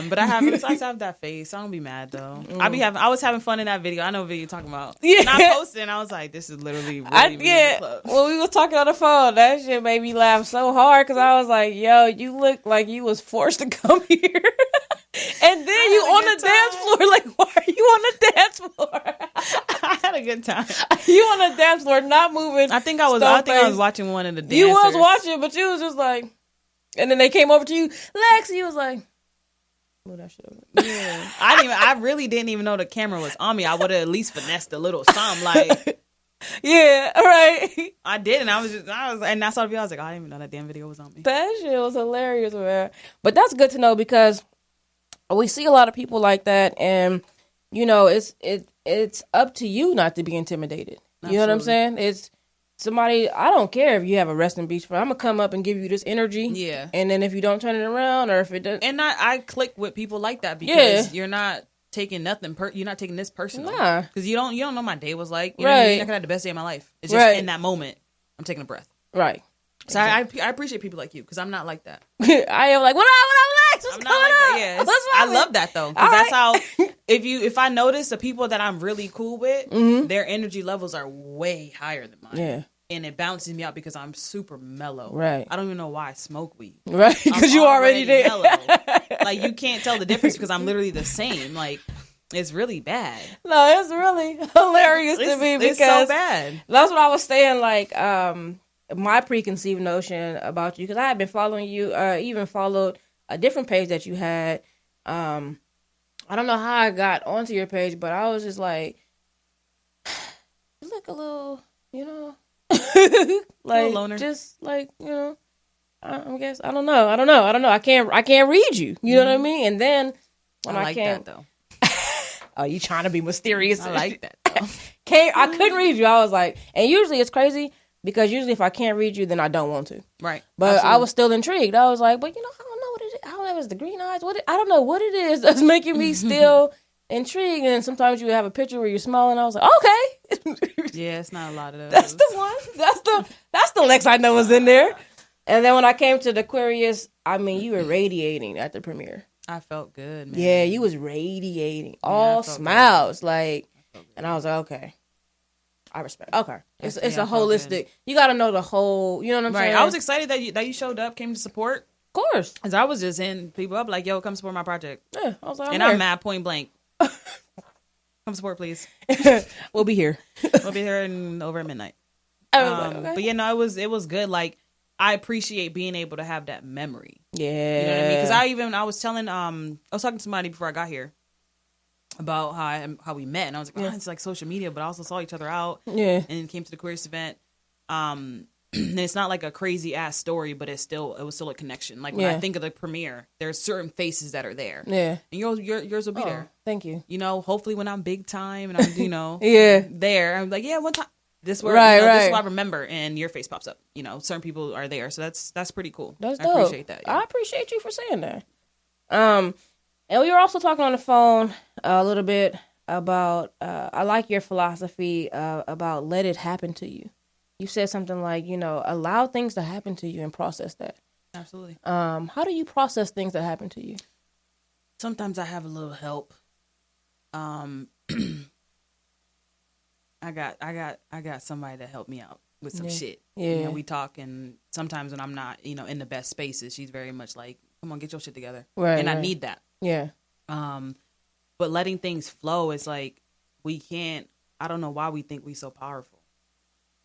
But it's nice to have that face. I don't be mad though. I was having fun in that video. I know what video you're talking about. Yeah. And I posted and I was like, this is literally really me in the club. When we was talking on the phone, that shit made me laugh so hard because I was like, yo, you look like you was forced to come here. And then you on the dance floor. Like, why are you on the dance floor? I had a good time. You on the dance floor, not moving. I think I was watching one of the dancers. You was watching, but you was just like, and then they came over to you, Lex. You was like, move that shit over. Yeah. I really didn't even know the camera was on me. I would have at least finessed a little something. Like, yeah, right. I did, and I was, and I saw the video. I was like, I didn't even know that damn video was on me. That shit was hilarious, man. But that's good to know because we see a lot of people like that, and you know, it's up to you not to be intimidated. Absolutely. You know what I'm saying? It's somebody. I don't care if you have a resting beach friend. I'm gonna come up and give you this energy. Yeah. And then if you don't turn it around, or if it doesn't, and I click with people like that because you're not taking nothing. You're not taking this personal. Nah. Because you don't know what my day was like. You know what I mean? I could have the best day of my life. It's just in that moment, I'm taking a breath. Right. So exactly. I appreciate people like you because I'm not like that. I am like, what up, Lex? I'm not like that. Yeah, I love that though because that's how. If I notice the people that I'm really cool with, their energy levels are way higher than mine. Yeah, and it bounces me out because I'm super mellow. Right. I don't even know why I smoke weed. Right, because you already did. Like you can't tell the difference because I'm literally the same. Like it's really bad. No, it's really hilarious to me because it's so bad. That's what I was saying. Like my preconceived notion about you because I had been following you, even followed a different page that you had. I don't know how I got onto your page, but I was just like, you look a little, you know, like loner. Just like, you know, I guess I don't know. I can't read you. You know what I mean? And then when I can't, that, though. Oh, you trying to be mysterious? I like that. Though. I couldn't read you. I was like, and usually it's crazy. Because usually if I can't read you, then I don't want to. Right. But absolutely. I was still intrigued. I was like, but you know, I don't know what it is. I don't know if it's the green eyes. I don't know what it is that's making me still intrigued. And sometimes you have a picture where you're smiling. I was like, okay. Yeah, it's not a lot of those. That's the one. That's the Lex I know was in there. And then when I came to the Aquarius, I mean, you were radiating at the premiere. I felt good, man. Yeah, you was radiating. All smiles. Good. Like, and I was like, okay. I respect. Okay, it's a holistic. You got to know the whole. You know what I'm saying? I was excited that you showed up, came to support. Of course, because I was just hitting people up like, "Yo, come support my project." Yeah, I was like, I'm mad point blank. Come support, please. We'll be here. We'll be here over at midnight. Okay. But yeah, no, it was good. Like I appreciate being able to have that memory. Yeah, you know what I mean? Because I was telling I was talking to somebody before I got here about how we met, and I was like, it's like social media, but I also saw each other out, and then came to the Aquarius event. And it's not like a crazy ass story, but it was still a connection. Like when I think of the premiere, there's certain faces that are there. Yeah. And yours will be there. Thank you. You know, hopefully when I'm big time and I'm, you know, yeah, there, I'm like, yeah, one time. This is where this is what I remember, and your face pops up. You know, certain people are there, so that's pretty cool. That's I dope. appreciate that. Yeah. I appreciate you for saying that. And we were also talking on the phone a little bit about. I like your philosophy about let it happen to you. You said something like, you know, allow things to happen to you and process that. Absolutely. How do you process things that happen to you? Sometimes I have a little help. I got somebody to help me out with some shit. Yeah. You know, we talk, and sometimes when I'm not, you know, in the best spaces, she's very much like, come on, get your shit together. Right. And I need that. Yeah. But letting things flow is like, I don't know why we think we're so powerful.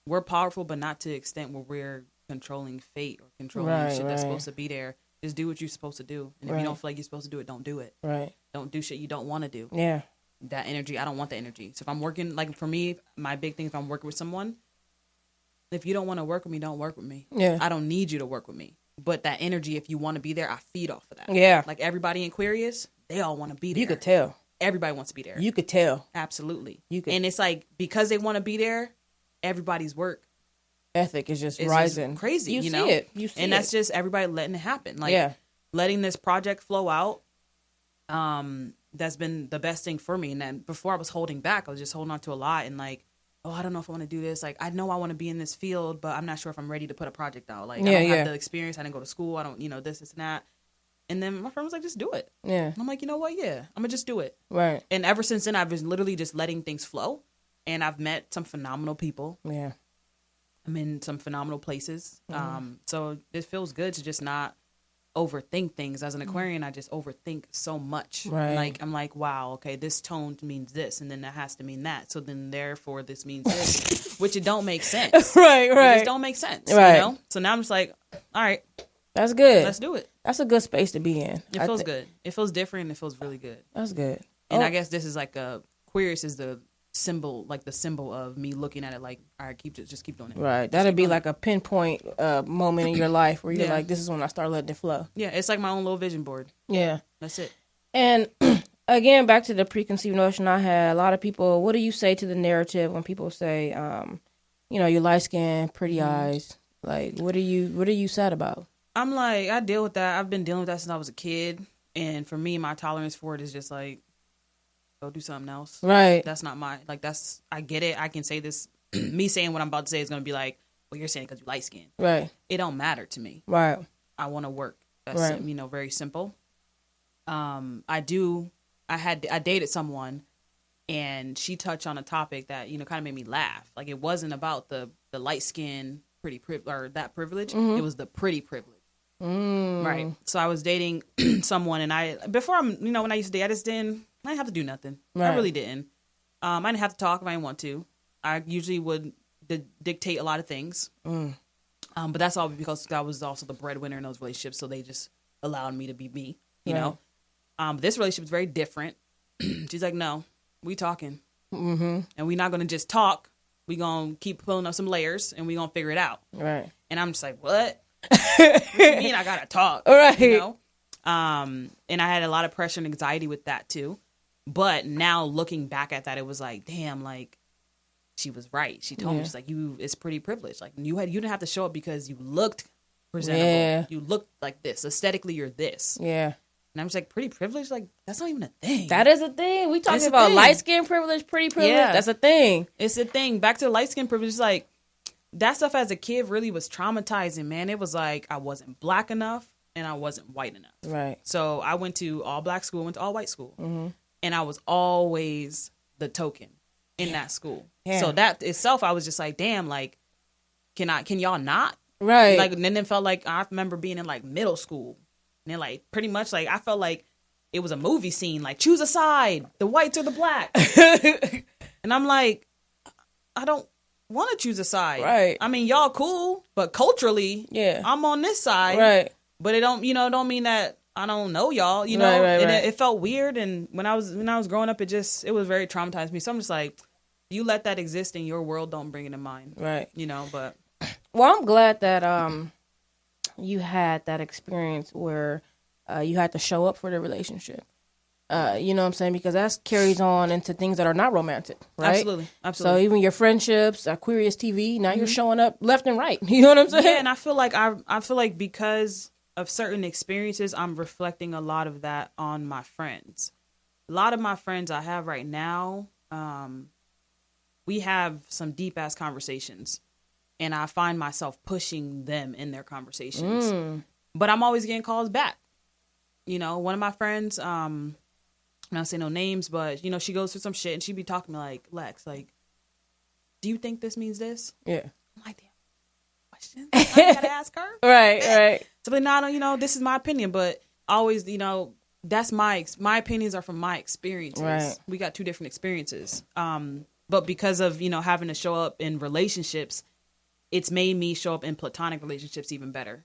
We're powerful, but not to the extent where we're controlling fate or controlling shit that's supposed to be there. Just do what you're supposed to do. And if you don't feel like you're supposed to do it, don't do it. Right. Don't do shit you don't want to do. Yeah. That energy, I don't want the energy. So if I'm working, like for me, my big thing, if I'm working with someone, if you don't want to work with me, don't work with me. Yeah. I don't need you to work with me. But that energy, if you want to be there, I feed off of that. Yeah. Like everybody in Aquarius, they all want to be there. You could tell. Everybody wants to be there. You could tell. Absolutely. And it's like, because they want to be there, everybody's work ethic is just rising. Just crazy. You know? See it. You see and it. That's just everybody letting it happen. Like letting this project flow out. That's been the best thing for me. And then before I was holding back, I was just holding on to a lot and like, oh, I don't know if I want to do this. Like, I know I want to be in this field, but I'm not sure if I'm ready to put a project out. Like, I don't have the experience. I didn't go to school. I don't, you know, this and that. And then my friend was like, just do it. Yeah. And I'm like, you know what? Yeah, I'm going to just do it. Right. And ever since then, I've been literally just letting things flow. And I've met some phenomenal people. Yeah. I'm in some phenomenal places. Mm-hmm. So it feels good to just not overthink things. As an Aquarian, I just overthink so much. Right. Like, I'm like, wow, okay, this tone means this, and then that has to mean that. So then therefore this means this, which it don't make sense. Right. It just don't make sense. Right. You know? So now I'm just like, all right. That's good. Let's do it. That's a good space to be in. It feels good. It feels different. It feels really good. That's good. And I guess this is like Aquarius is the symbol, like the symbol of me looking at it like, all right, just keep doing it. Right. That'd be like a pinpoint moment in your life where you're like, this is when I start letting it flow. Yeah, it's like my own little vision board. Yeah. That's it. And again, back to the preconceived notion I had, a lot of people, what do you say to the narrative when people say, you know, you're light skinned, pretty eyes? Like, what are you sad about? I'm like, I deal with that. I've been dealing with that since I was a kid. And for me, my tolerance for it is just like, go do something else. Right. That's not I get it. I can say this. Me saying what I'm about to say is going to be like, well, you're saying because you're light skinned. Right. It don't matter to me. Right. I want to work. That's, you know, very simple. I dated someone and she touched on a topic that, you know, kind of made me laugh. Like, it wasn't about the light skin, pretty or that privilege. Mm-hmm. It was the pretty privilege. Mm. Right. So I was dating someone and when I used to date, I didn't have to do nothing. Right. I really didn't. I didn't have to talk if I didn't want to. I usually would dictate a lot of things. Mm. But that's all because I was also the breadwinner in those relationships. So they just allowed me to be me, you know? But this relationship is very different. She's like, no, we talking. Mm-hmm. And we're not going to just talk. We're going to keep pulling up some layers and we're going to figure it out. Right. And I'm just like, what? What do you mean I got to talk? Right. You know? And I had a lot of pressure and anxiety with that too. But now looking back at that, it was like, damn, like she was right. She told me, she's like, it's pretty privileged. Like you didn't have to show up because you looked presentable. Yeah. You looked like this. Aesthetically, you're this. Yeah. And I'm just like, pretty privileged? Like, that's not even a thing. That is a thing. We talking about light skin privilege, pretty privilege. Yeah. That's a thing. It's a thing. Back to the light skin privilege, like that stuff as a kid really was traumatizing, man. It was like I wasn't black enough and I wasn't white enough. Right. So I went to all black school, went to all white school. Mm-hmm. And I was always the token in that school. Yeah. So that itself, I was just like, damn, like, can y'all not? Right. Like, and then it felt like, I remember being in like middle school. And then like, pretty much like, I felt like it was a movie scene. Like, choose a side, the whites or the blacks. And I'm like, I don't want to choose a side. Right. I mean, y'all cool, but culturally, I'm on this side. Right. But it don't mean that I don't know y'all, you know, and it felt weird. And when I was growing up, it was very traumatized me. So I'm just like, you let that exist in your world, don't bring it in mine. Right. You know, but Well, I'm glad that you had that experience where you had to show up for the relationship. You know what I'm saying? Because that carries on into things that are not romantic, right? Absolutely. So even your friendships, Aquarius TV, now you're showing up left and right. You know what I'm saying? Yeah, and I feel like because of certain experiences, I'm reflecting a lot of that on my friends. A lot of my friends I have right now, we have some deep ass conversations, and I find myself pushing them in their conversations. But I'm always getting calls back. You know, one of my friends, I'm not saying no names, but you know, she goes through some shit and she be talking to me like, Lex, like, do you think this means this? Yeah. I'm like, damn, question. I gotta ask her. Right. So, but no, you know, this is my opinion, but always, you know, that's my opinions are from my experiences. Right. We got two different experiences. But because of, you know, having to show up in relationships, it's made me show up in platonic relationships even better.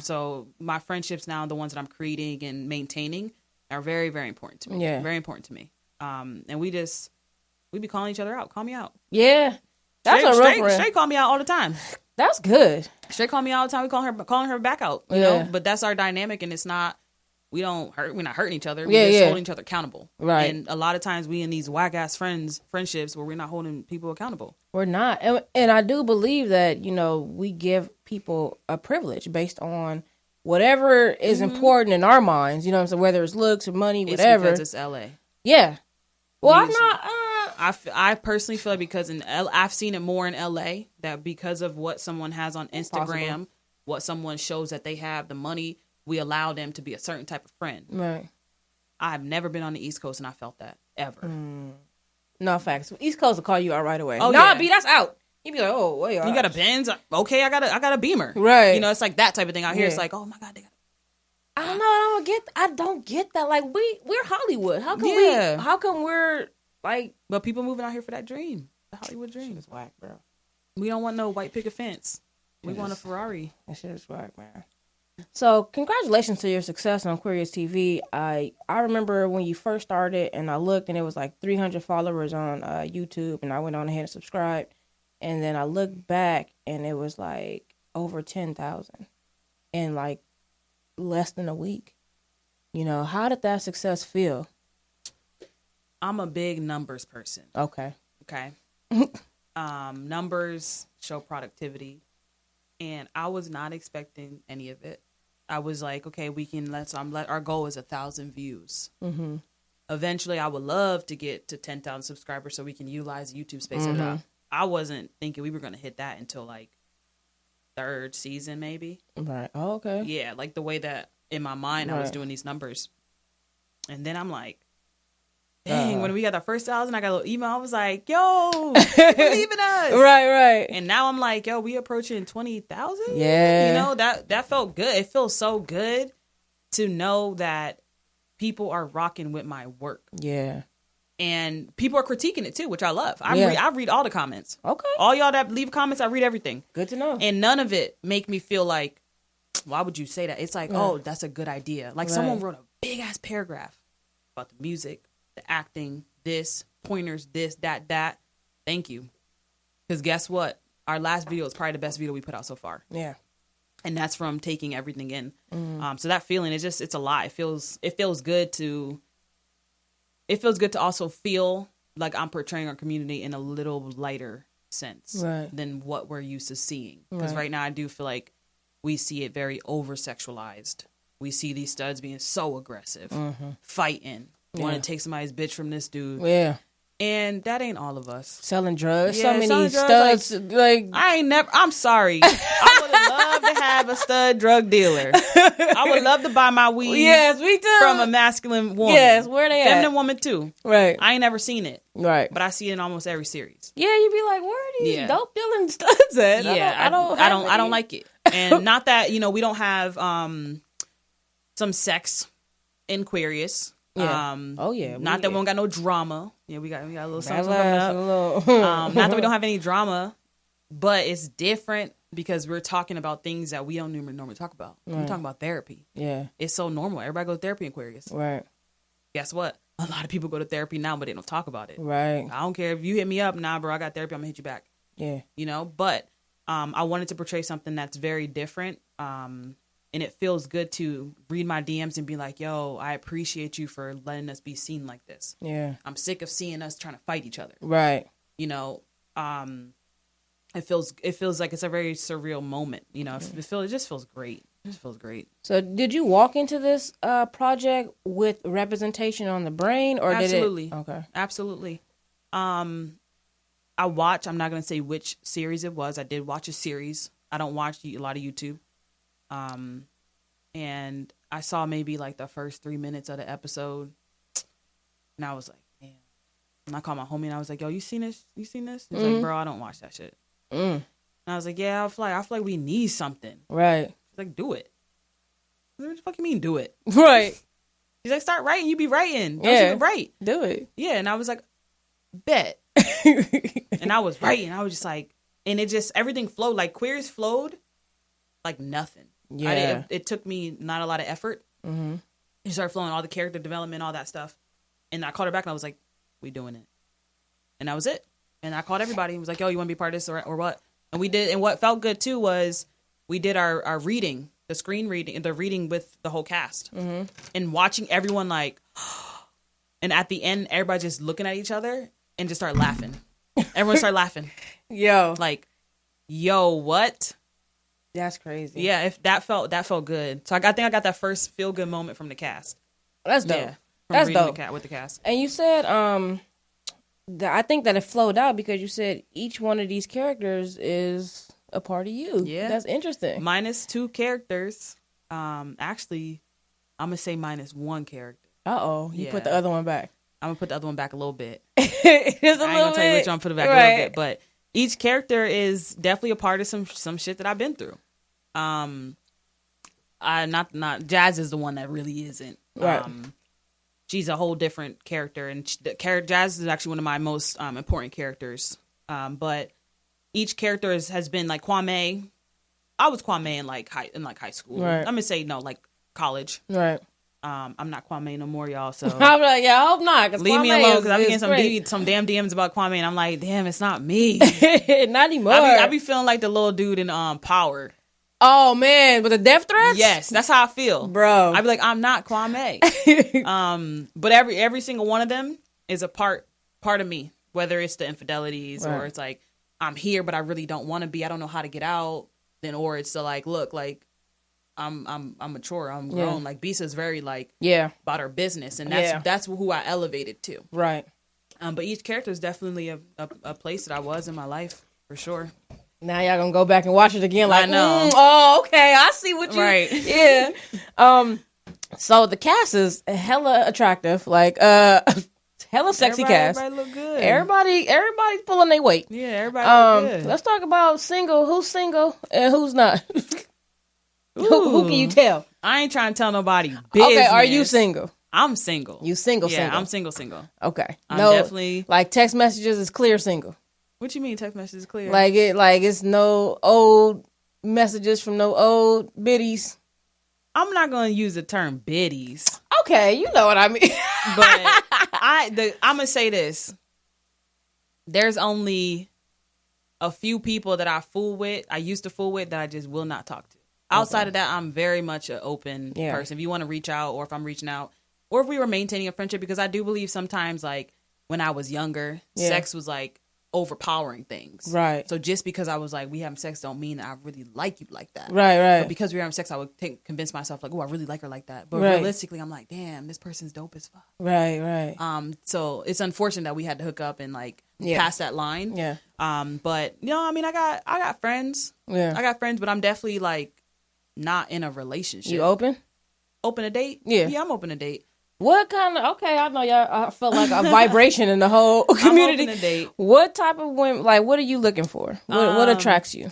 So my friendships now, the ones that I'm creating and maintaining, are very, very important to me. Yeah. Very important to me. And we be calling each other out. Call me out. Yeah. That's a real friend. Straight call me out all the time. That's good. Straight call me all the time. We calling her back out. You know, but that's our dynamic, and it's not. We're not hurting each other. We're just holding each other accountable. Right. And a lot of times we in these whack ass friendships where we're not holding people accountable. We're not. And I do believe that, you know, we give people a privilege based on whatever is important in our minds. You know what I'm saying? Whether it's looks or money, whatever. It's because it's LA. Yeah. Well, I'm not. I personally feel like because I've seen it more in LA, that because of what someone has on Instagram, what someone shows that they have, the money, we allow them to be a certain type of friend. Right. I've never been on the East Coast and I felt that ever. No facts. East Coast will call you out right away. Oh, nah, yeah. B, that's out. You'd be like, oh, wait, You got a Benz? Okay, I got a Beamer. Right. You know, it's like that type of thing out here. Yeah. It's like, oh my God, they got. I don't know. I don't get that. Like we're Hollywood. How come we're like? But people moving out here for that dream, the Hollywood dream. It's whack, bro. We don't want no white picket fence. We want a Ferrari. That shit is whack, man. So congratulations to your success on Aquarius TV. I remember when you first started, and I looked, and it was like 300 followers on YouTube, and I went on ahead and subscribed, and then I looked back, and it was like over 10,000 in like less than a week. You know, how did that success feel? I'm a big numbers person. Okay. Numbers show productivity, and I was not expecting any of it. I was like, okay, we can our goal is 1,000 views. Mm-hmm. Eventually, I would love to get to 10,000 subscribers so we can utilize the YouTube space. Mm-hmm. I wasn't thinking we were going to hit that until like third season, maybe. Right. Oh, okay. Yeah, like the way that in my mind I was doing these numbers, and then I'm like, dang, when we got our first 1,000, I got a little email. I was like, yo, you believe in us. Right. And now I'm like, yo, we approaching 20,000? Yeah. You know, that felt good. It feels so good to know that people are rocking with my work. Yeah. And people are critiquing it too, which I love. I read all the comments. Okay. All y'all that leave comments, I read everything. Good to know. And none of it make me feel like, why would you say that? It's like, oh, that's a good idea. Like someone wrote a big ass paragraph about the music, the acting, this, pointers, this, that. Thank you. Because guess what? Our last video is probably the best video we put out so far. Yeah. And that's from taking everything in. So that feeling is just, it's a lot. It feels good to also feel like I'm portraying our community in a little lighter sense than what we're used to seeing. Because right now I do feel like we see it very over-sexualized. We see these studs being so aggressive, fighting, want to take somebody's bitch from this dude. Yeah. And that ain't all of us. Selling drugs. Yeah, so many studs. Like I'm sorry. I would have loved to have a stud drug dealer. I would love to buy my weed. Yes, me too. From a masculine woman. Yes, where they at? Feminine woman too. Right. I ain't never seen it. Right. But I see it in almost every series. Yeah, you'd be like, where are these dope dealing studs at? Yeah, I don't like it. And not that, we don't have some sex in Aquarius. Yeah. Not that we don't got no drama. Yeah, we got a little something coming up. Not that we don't have any drama, but it's different because we're talking about things that we don't normally talk about. We're talking about therapy. Yeah. It's so normal. Everybody goes to therapy in Aquarius. Right. Guess what? A lot of people go to therapy now, but they don't talk about it. Right. I don't care if you hit me up. Nah, bro, I got therapy. I'm gonna hit you back. Yeah. But I wanted to portray something that's very different. And it feels good to read my DMs and be like, yo, I appreciate you for letting us be seen like this. Yeah. I'm sick of seeing us trying to fight each other. Right. You know, it feels like it's a very surreal moment. You know, it just feels great. It just feels great. So did you walk into this project with representation on the brain, or Absolutely. did it? Okay. Absolutely. I'm not going to say which series it was. I did watch a series. I don't watch a lot of YouTube. And I saw maybe like the first 3 minutes of the episode, and I was like, damn. And I called my homie and I was like, yo, you seen this? You seen this? He's like, bro, I don't watch that shit. And I was like, yeah, I feel like we need something. Right. He's like, do it. What the fuck you mean, do it? Right. He's like, start writing. You be writing. Don't Yeah. you write? Do it. Yeah. And I was like, bet. And I was writing. I was just like, and it just, everything flowed. Like, Queers flowed like nothing. Yeah. It took me not a lot of effort. Mm-hmm. It started flowing, all the character development, all that stuff. And I called her back and I was like, we doing it. And that was it. And I called everybody and was like, yo, you want to be part of this or what? And we did. And what felt good too was we did our reading, the screen reading, the reading with the whole cast. Mm-hmm. And watching everyone like, and at the end, everybody just looking at each other and just start laughing. Everyone started laughing. Yo. Like, yo, what? That's crazy. Yeah, if that felt good. So I think I got that first feel good moment from the cast. That's dope. Yeah, That's dope. With the cast. And you said, I think that it flowed out because you said each one of these characters is a part of you. Yeah, that's interesting. Minus 2 characters. Actually, I'm gonna say minus 1 character. You put the other one back. I'm gonna put the other one back a little bit. I ain't gonna tell you which one. Put it back a little bit, but each character is definitely a part of some shit that I've been through. Not Jazz is the one that really isn't. Right. She's a whole different character, and Jazz is actually one of my most important characters. But each character has been like Kwame. I was Kwame in high school. Right. I'm gonna say no, like college. Right. I'm not Kwame no more, y'all. So I'm like, yeah, I hope not. Leave me alone, because I'm getting some damn DMs about Kwame, and I'm like, damn, it's not me. Not anymore. I be feeling like the little dude in Power. Oh man, with the death threats? Yes, that's how I feel, bro. I be like, I'm not Kwame. But every single one of them is a part of me. Whether it's the infidelities or it's like I'm here, but I really don't want to be. I don't know how to get out. Then or it's to like, look, like I'm mature. I'm grown. Yeah. Like Bisa is very like about her business, and that's who I elevated to. Right. But each character is definitely a place that I was in my life for sure. Now y'all gonna go back and watch it again. Like, I know. Oh, okay. I see what you. Right. Yeah. So the cast is hella attractive. Like, hella sexy cast. Everybody look good. Everybody's pulling their weight. Yeah. Everybody look good. Let's talk about single. Who's single and who's not? Who can you tell? I ain't trying to tell nobody business. Okay. Are you single? I'm single. You single? Yeah, single? I'm single. Okay. I'm definitely like text messages is clear single. What you mean text messages clear? Like it's no old messages from no old biddies. I'm not going to use the term biddies. Okay, you know what I mean. But I'm going to say this. There's only a few people that I used to fool with that I just will not talk to. Outside of that, I'm very much an open person. If you want to reach out, or if I'm reaching out, or if we were maintaining a friendship, because I do believe sometimes, like, when I was younger, sex was like overpowering things. Right. So just because I was like, we having sex don't mean that I really like you like that. Right. But because we were having sex, I would convince myself like, oh, I really like her like that. But realistically, I'm like, damn, this person's dope as fuck. Right. So it's unfortunate that we had to hook up and like pass that line. Yeah. But you know, I mean, I got friends. Yeah. I got friends, but I'm definitely like not in a relationship. You open? Open to date? Yeah. Yeah, I'm open to date. What kind of, okay, I know y'all, I felt like a vibration in the whole community. I'm open to date. What type of women, like, what are you looking for? What attracts you?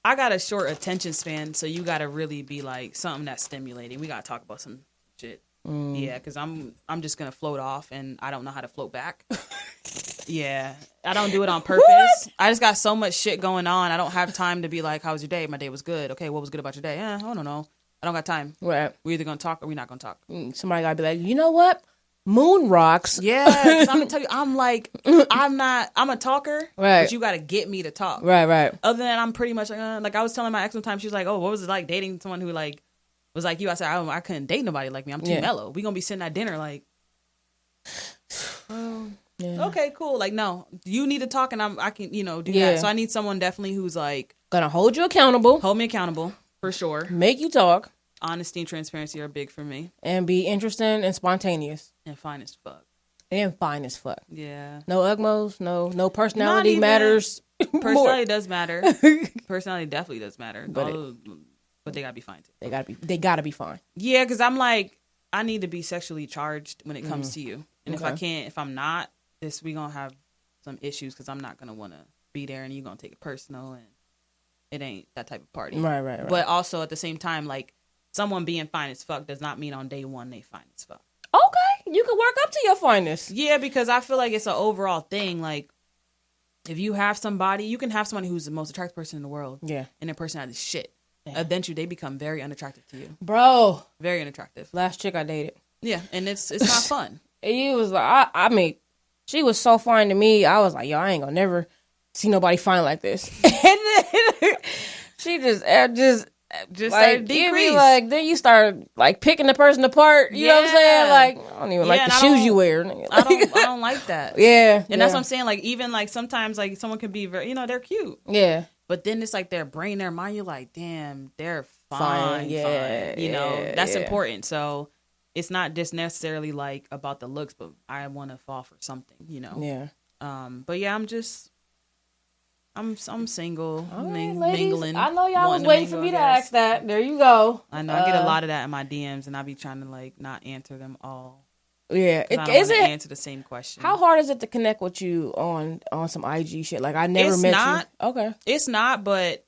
I got a short attention span, so you got to really be like something that's stimulating. We got to talk about some shit. Yeah, because I'm just going to float off, and I don't know how to float back. Yeah, I don't do it on purpose. What? I just got so much shit going on. I don't have time to be like, how was your day? My day was good. Okay, what was good about your day? I don't know. I don't got time. Right. We're either going to talk or we're not going to talk. Somebody got to be like, you know what? moon rocks. Yeah, 'cause I'm gonna tell you, I'm a talker, right? But you gotta get me to talk, right. Other than that, I'm pretty much like I was telling my ex one time, she was like, "Oh, what was it like dating someone who like was like you?" I said, "I couldn't date nobody like me. I'm too mellow. We gonna be sitting at dinner like, okay, cool. Like, no, you need to talk, and I can do that. So I need someone definitely who's like gonna hold you accountable, hold me accountable for sure, make you talk. Honesty and transparency are big for me. And be interesting and spontaneous. And fine as fuck. Yeah. No ugmos, no personality even, matters. Personality does matter. Personality definitely does matter. But they gotta be fine too. They gotta be fine. Yeah, because I'm like, I need to be sexually charged when it comes to you. And if I'm not, we gonna have some issues because I'm not gonna wanna be there and you're gonna take it personal and it ain't that type of party. Right. But also at the same time, like, someone being fine as fuck does not mean on day one they fine as fuck. Okay, you can work up to your fineness. Yeah, because I feel like it's an overall thing. Like, if you have somebody, you can have somebody who's the most attractive person in the world. Yeah. And their personality is shit. Eventually, they become very unattractive to you. Bro. Very unattractive. Last chick I dated. Yeah, and it's not fun. It was like, I mean, she was so fine to me. I was like, yo, I ain't gonna never see nobody fine like this. And then she just like, started decrease. Like, then you start like picking the person apart. You know what I'm saying? Like, I don't even like the shoes you wear. I don't like that. Yeah. And that's what I'm saying. Like, even like sometimes like someone can be very, they're cute. Yeah. But then it's like their brain, their mind, you're like, damn, they're fine. Yeah. Fine. That's important. So it's not just necessarily like about the looks, but I want to fall for something, Yeah. But yeah, I'm single, mingling. I know y'all was waiting for me to ask that. There you go. I know I get a lot of that in my DMs, and I be trying to like not answer them all. Yeah, I don't want to answer the same question. How hard is it to connect with you on some IG shit? Like, I never met you. Okay, it's not, but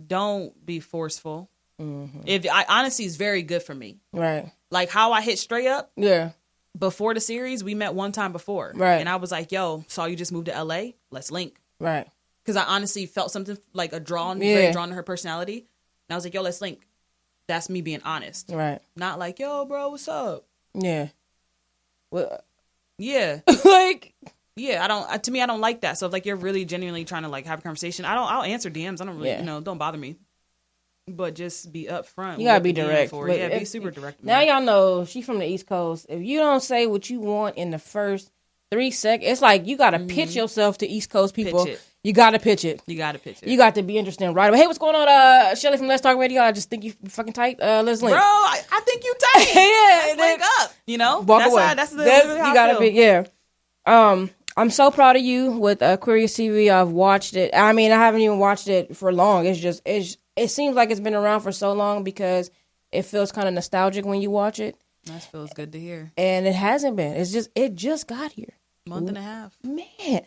don't be forceful. Mm-hmm. Honesty is very good for me. Right. Like how I hit straight up. Yeah. Before the series, we met one time before. Right. And I was like, "Yo, saw you just moved to LA. Let's link." Right. Because I honestly felt something like very drawn to her personality. And I was like, yo, let's link. That's me being honest. Right. Not like, yo, bro, what's up? Yeah. Well, yeah. Like, yeah, I don't like that. So if like you're really genuinely trying to like have a conversation, I'll answer DMs. I don't really, don't bother me. But just be upfront. You gotta be direct. Be super direct. Now y'all know she's from the East Coast. If you don't say what you want in the first 3 seconds, it's like you gotta pitch yourself to East Coast people. You gotta pitch it. You got to be interesting right away. Hey, what's going on, Chelley from Let's Talk Radio? I just think you fucking tight. Let's link. Bro, I think you tight. Yeah, let's link up. Walk away. That's you gotta be. Yeah. I'm so proud of you with Aquarius TV. I've watched it. I mean, I haven't even watched it for long. It seems like it's been around for so long because it feels kind of nostalgic when you watch it. That feels good to hear. And it hasn't been. It just got here. Month and a half. Man.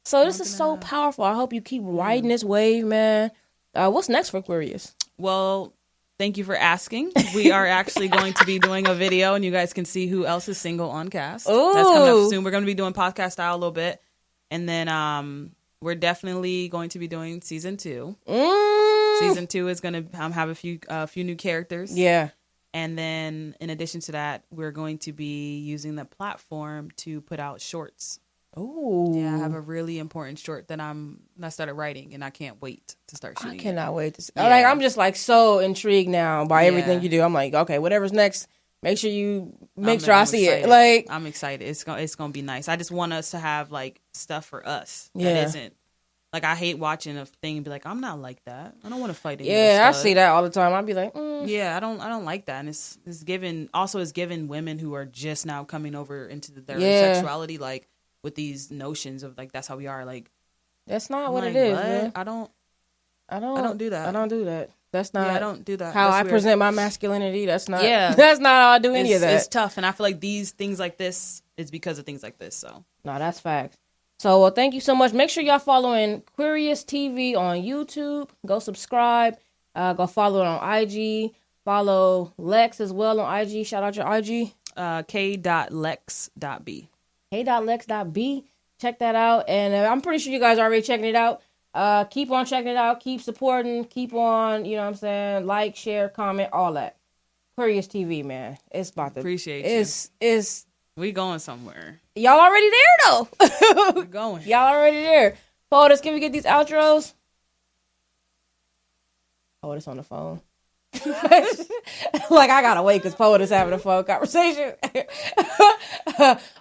So this is so powerful. I hope you keep riding this wave, man. What's next for Aquarius? Well, thank you for asking. We are actually going to be doing a video, and you guys can see who else is single on cast. Ooh. That's coming up soon. We're going to be doing podcast style a little bit. And then we're definitely going to be doing season 2. Season 2 is going to have a few new characters. Yeah. And then in addition to that, we're going to be using the platform to put out shorts. Oh yeah, I have a really important short that I started writing, and I can't wait to start shooting. I cannot wait to see. Yeah. Like, I'm just like so intrigued now by everything you do. I'm like, okay, whatever's next, make sure I see it. Like, I'm excited. It's gonna be nice. I just want us to have like stuff for us that isn't like, I hate watching a thing and be like, I'm not like that. I don't want to fight. I see that all the time. I'd be like, yeah, I don't like that. And it's given women who are just now coming over into their sexuality like. With these notions of like that's how we are, like that's not what it is. Man. I don't do that. I don't do that. That's not. I don't do that. How I present my masculinity. That's not. Yeah, that's not how I do any of that. It's tough, and I feel like these things like this is because of things like this. So no, that's facts. So well, thank you so much. Make sure y'all following Aquarius TV on YouTube. Go subscribe. Go follow it on IG. Follow Lex as well on IG. Shout out your IG. k.lex.b. Hey.lex.b. Check that out. And I'm pretty sure you guys are already checking it out. Keep on checking it out. Keep supporting. Keep on, you know what I'm saying? Like, share, comment, all that. Aquarius TV, man. It's about to... Appreciate you. We going somewhere. Y'all already there, though. We're going. Y'all already there. POTUS, can we get these outros? POTUS on the phone. Like, I gotta wait because POTUS having a phone conversation.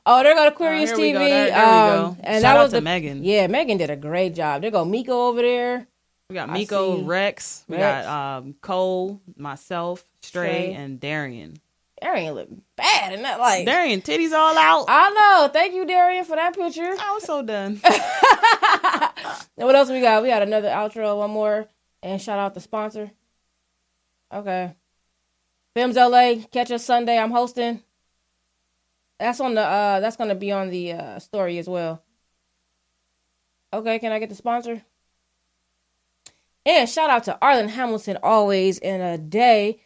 Oh, they're going to Aquarius TV. There we go. And Shout that out was to Megan. Yeah, Megan did a great job. There go Miko over there. We got Miko, Rex. We got Cole, myself, Stray, and Darian. Darian look bad in that, like. Darian, titties all out. I know. Thank you, Darian, for that picture. I was so done. And what else we got? We got another outro, one more, and shout out the sponsor. Okay. Films LA, catch us Sunday. I'm hosting. That's on the. That's gonna be on the story as well. Okay, can I get the sponsor? And shout out to Arlen Hamilton, always in a day.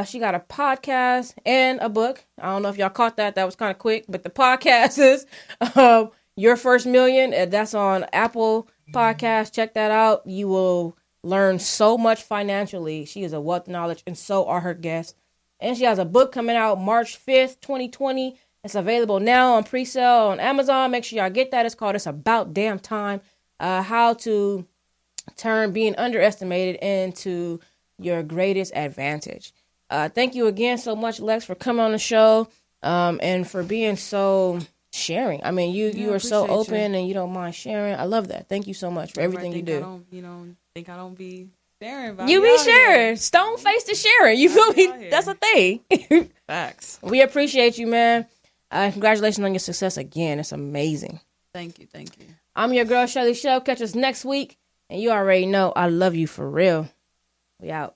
She got a podcast and a book. I don't know if y'all caught that. That was kind of quick. But the podcast is Your First Million. That's on Apple Podcasts. Check that out. You will learn so much financially. She is a wealth of knowledge, and so are her guests. And she has a book coming out March 5th, 2020. It's available now on pre-sale on Amazon. Make sure y'all get that. It's called It's About Damn Time. How to turn being underestimated into your greatest advantage. Thank you again so much, Lex, for coming on the show and for being so sharing. I mean, you are so open and you don't mind sharing. I love that. Thank you so much for everything you do. I don't be sharing. You be sharing. Stone face to sharing. You feel me? That's a thing. Facts. We appreciate you, man. Congratulations on your success again. It's amazing. Thank you. I'm your girl, Chelle. Catch us next week. And you already know I love you for real. We out.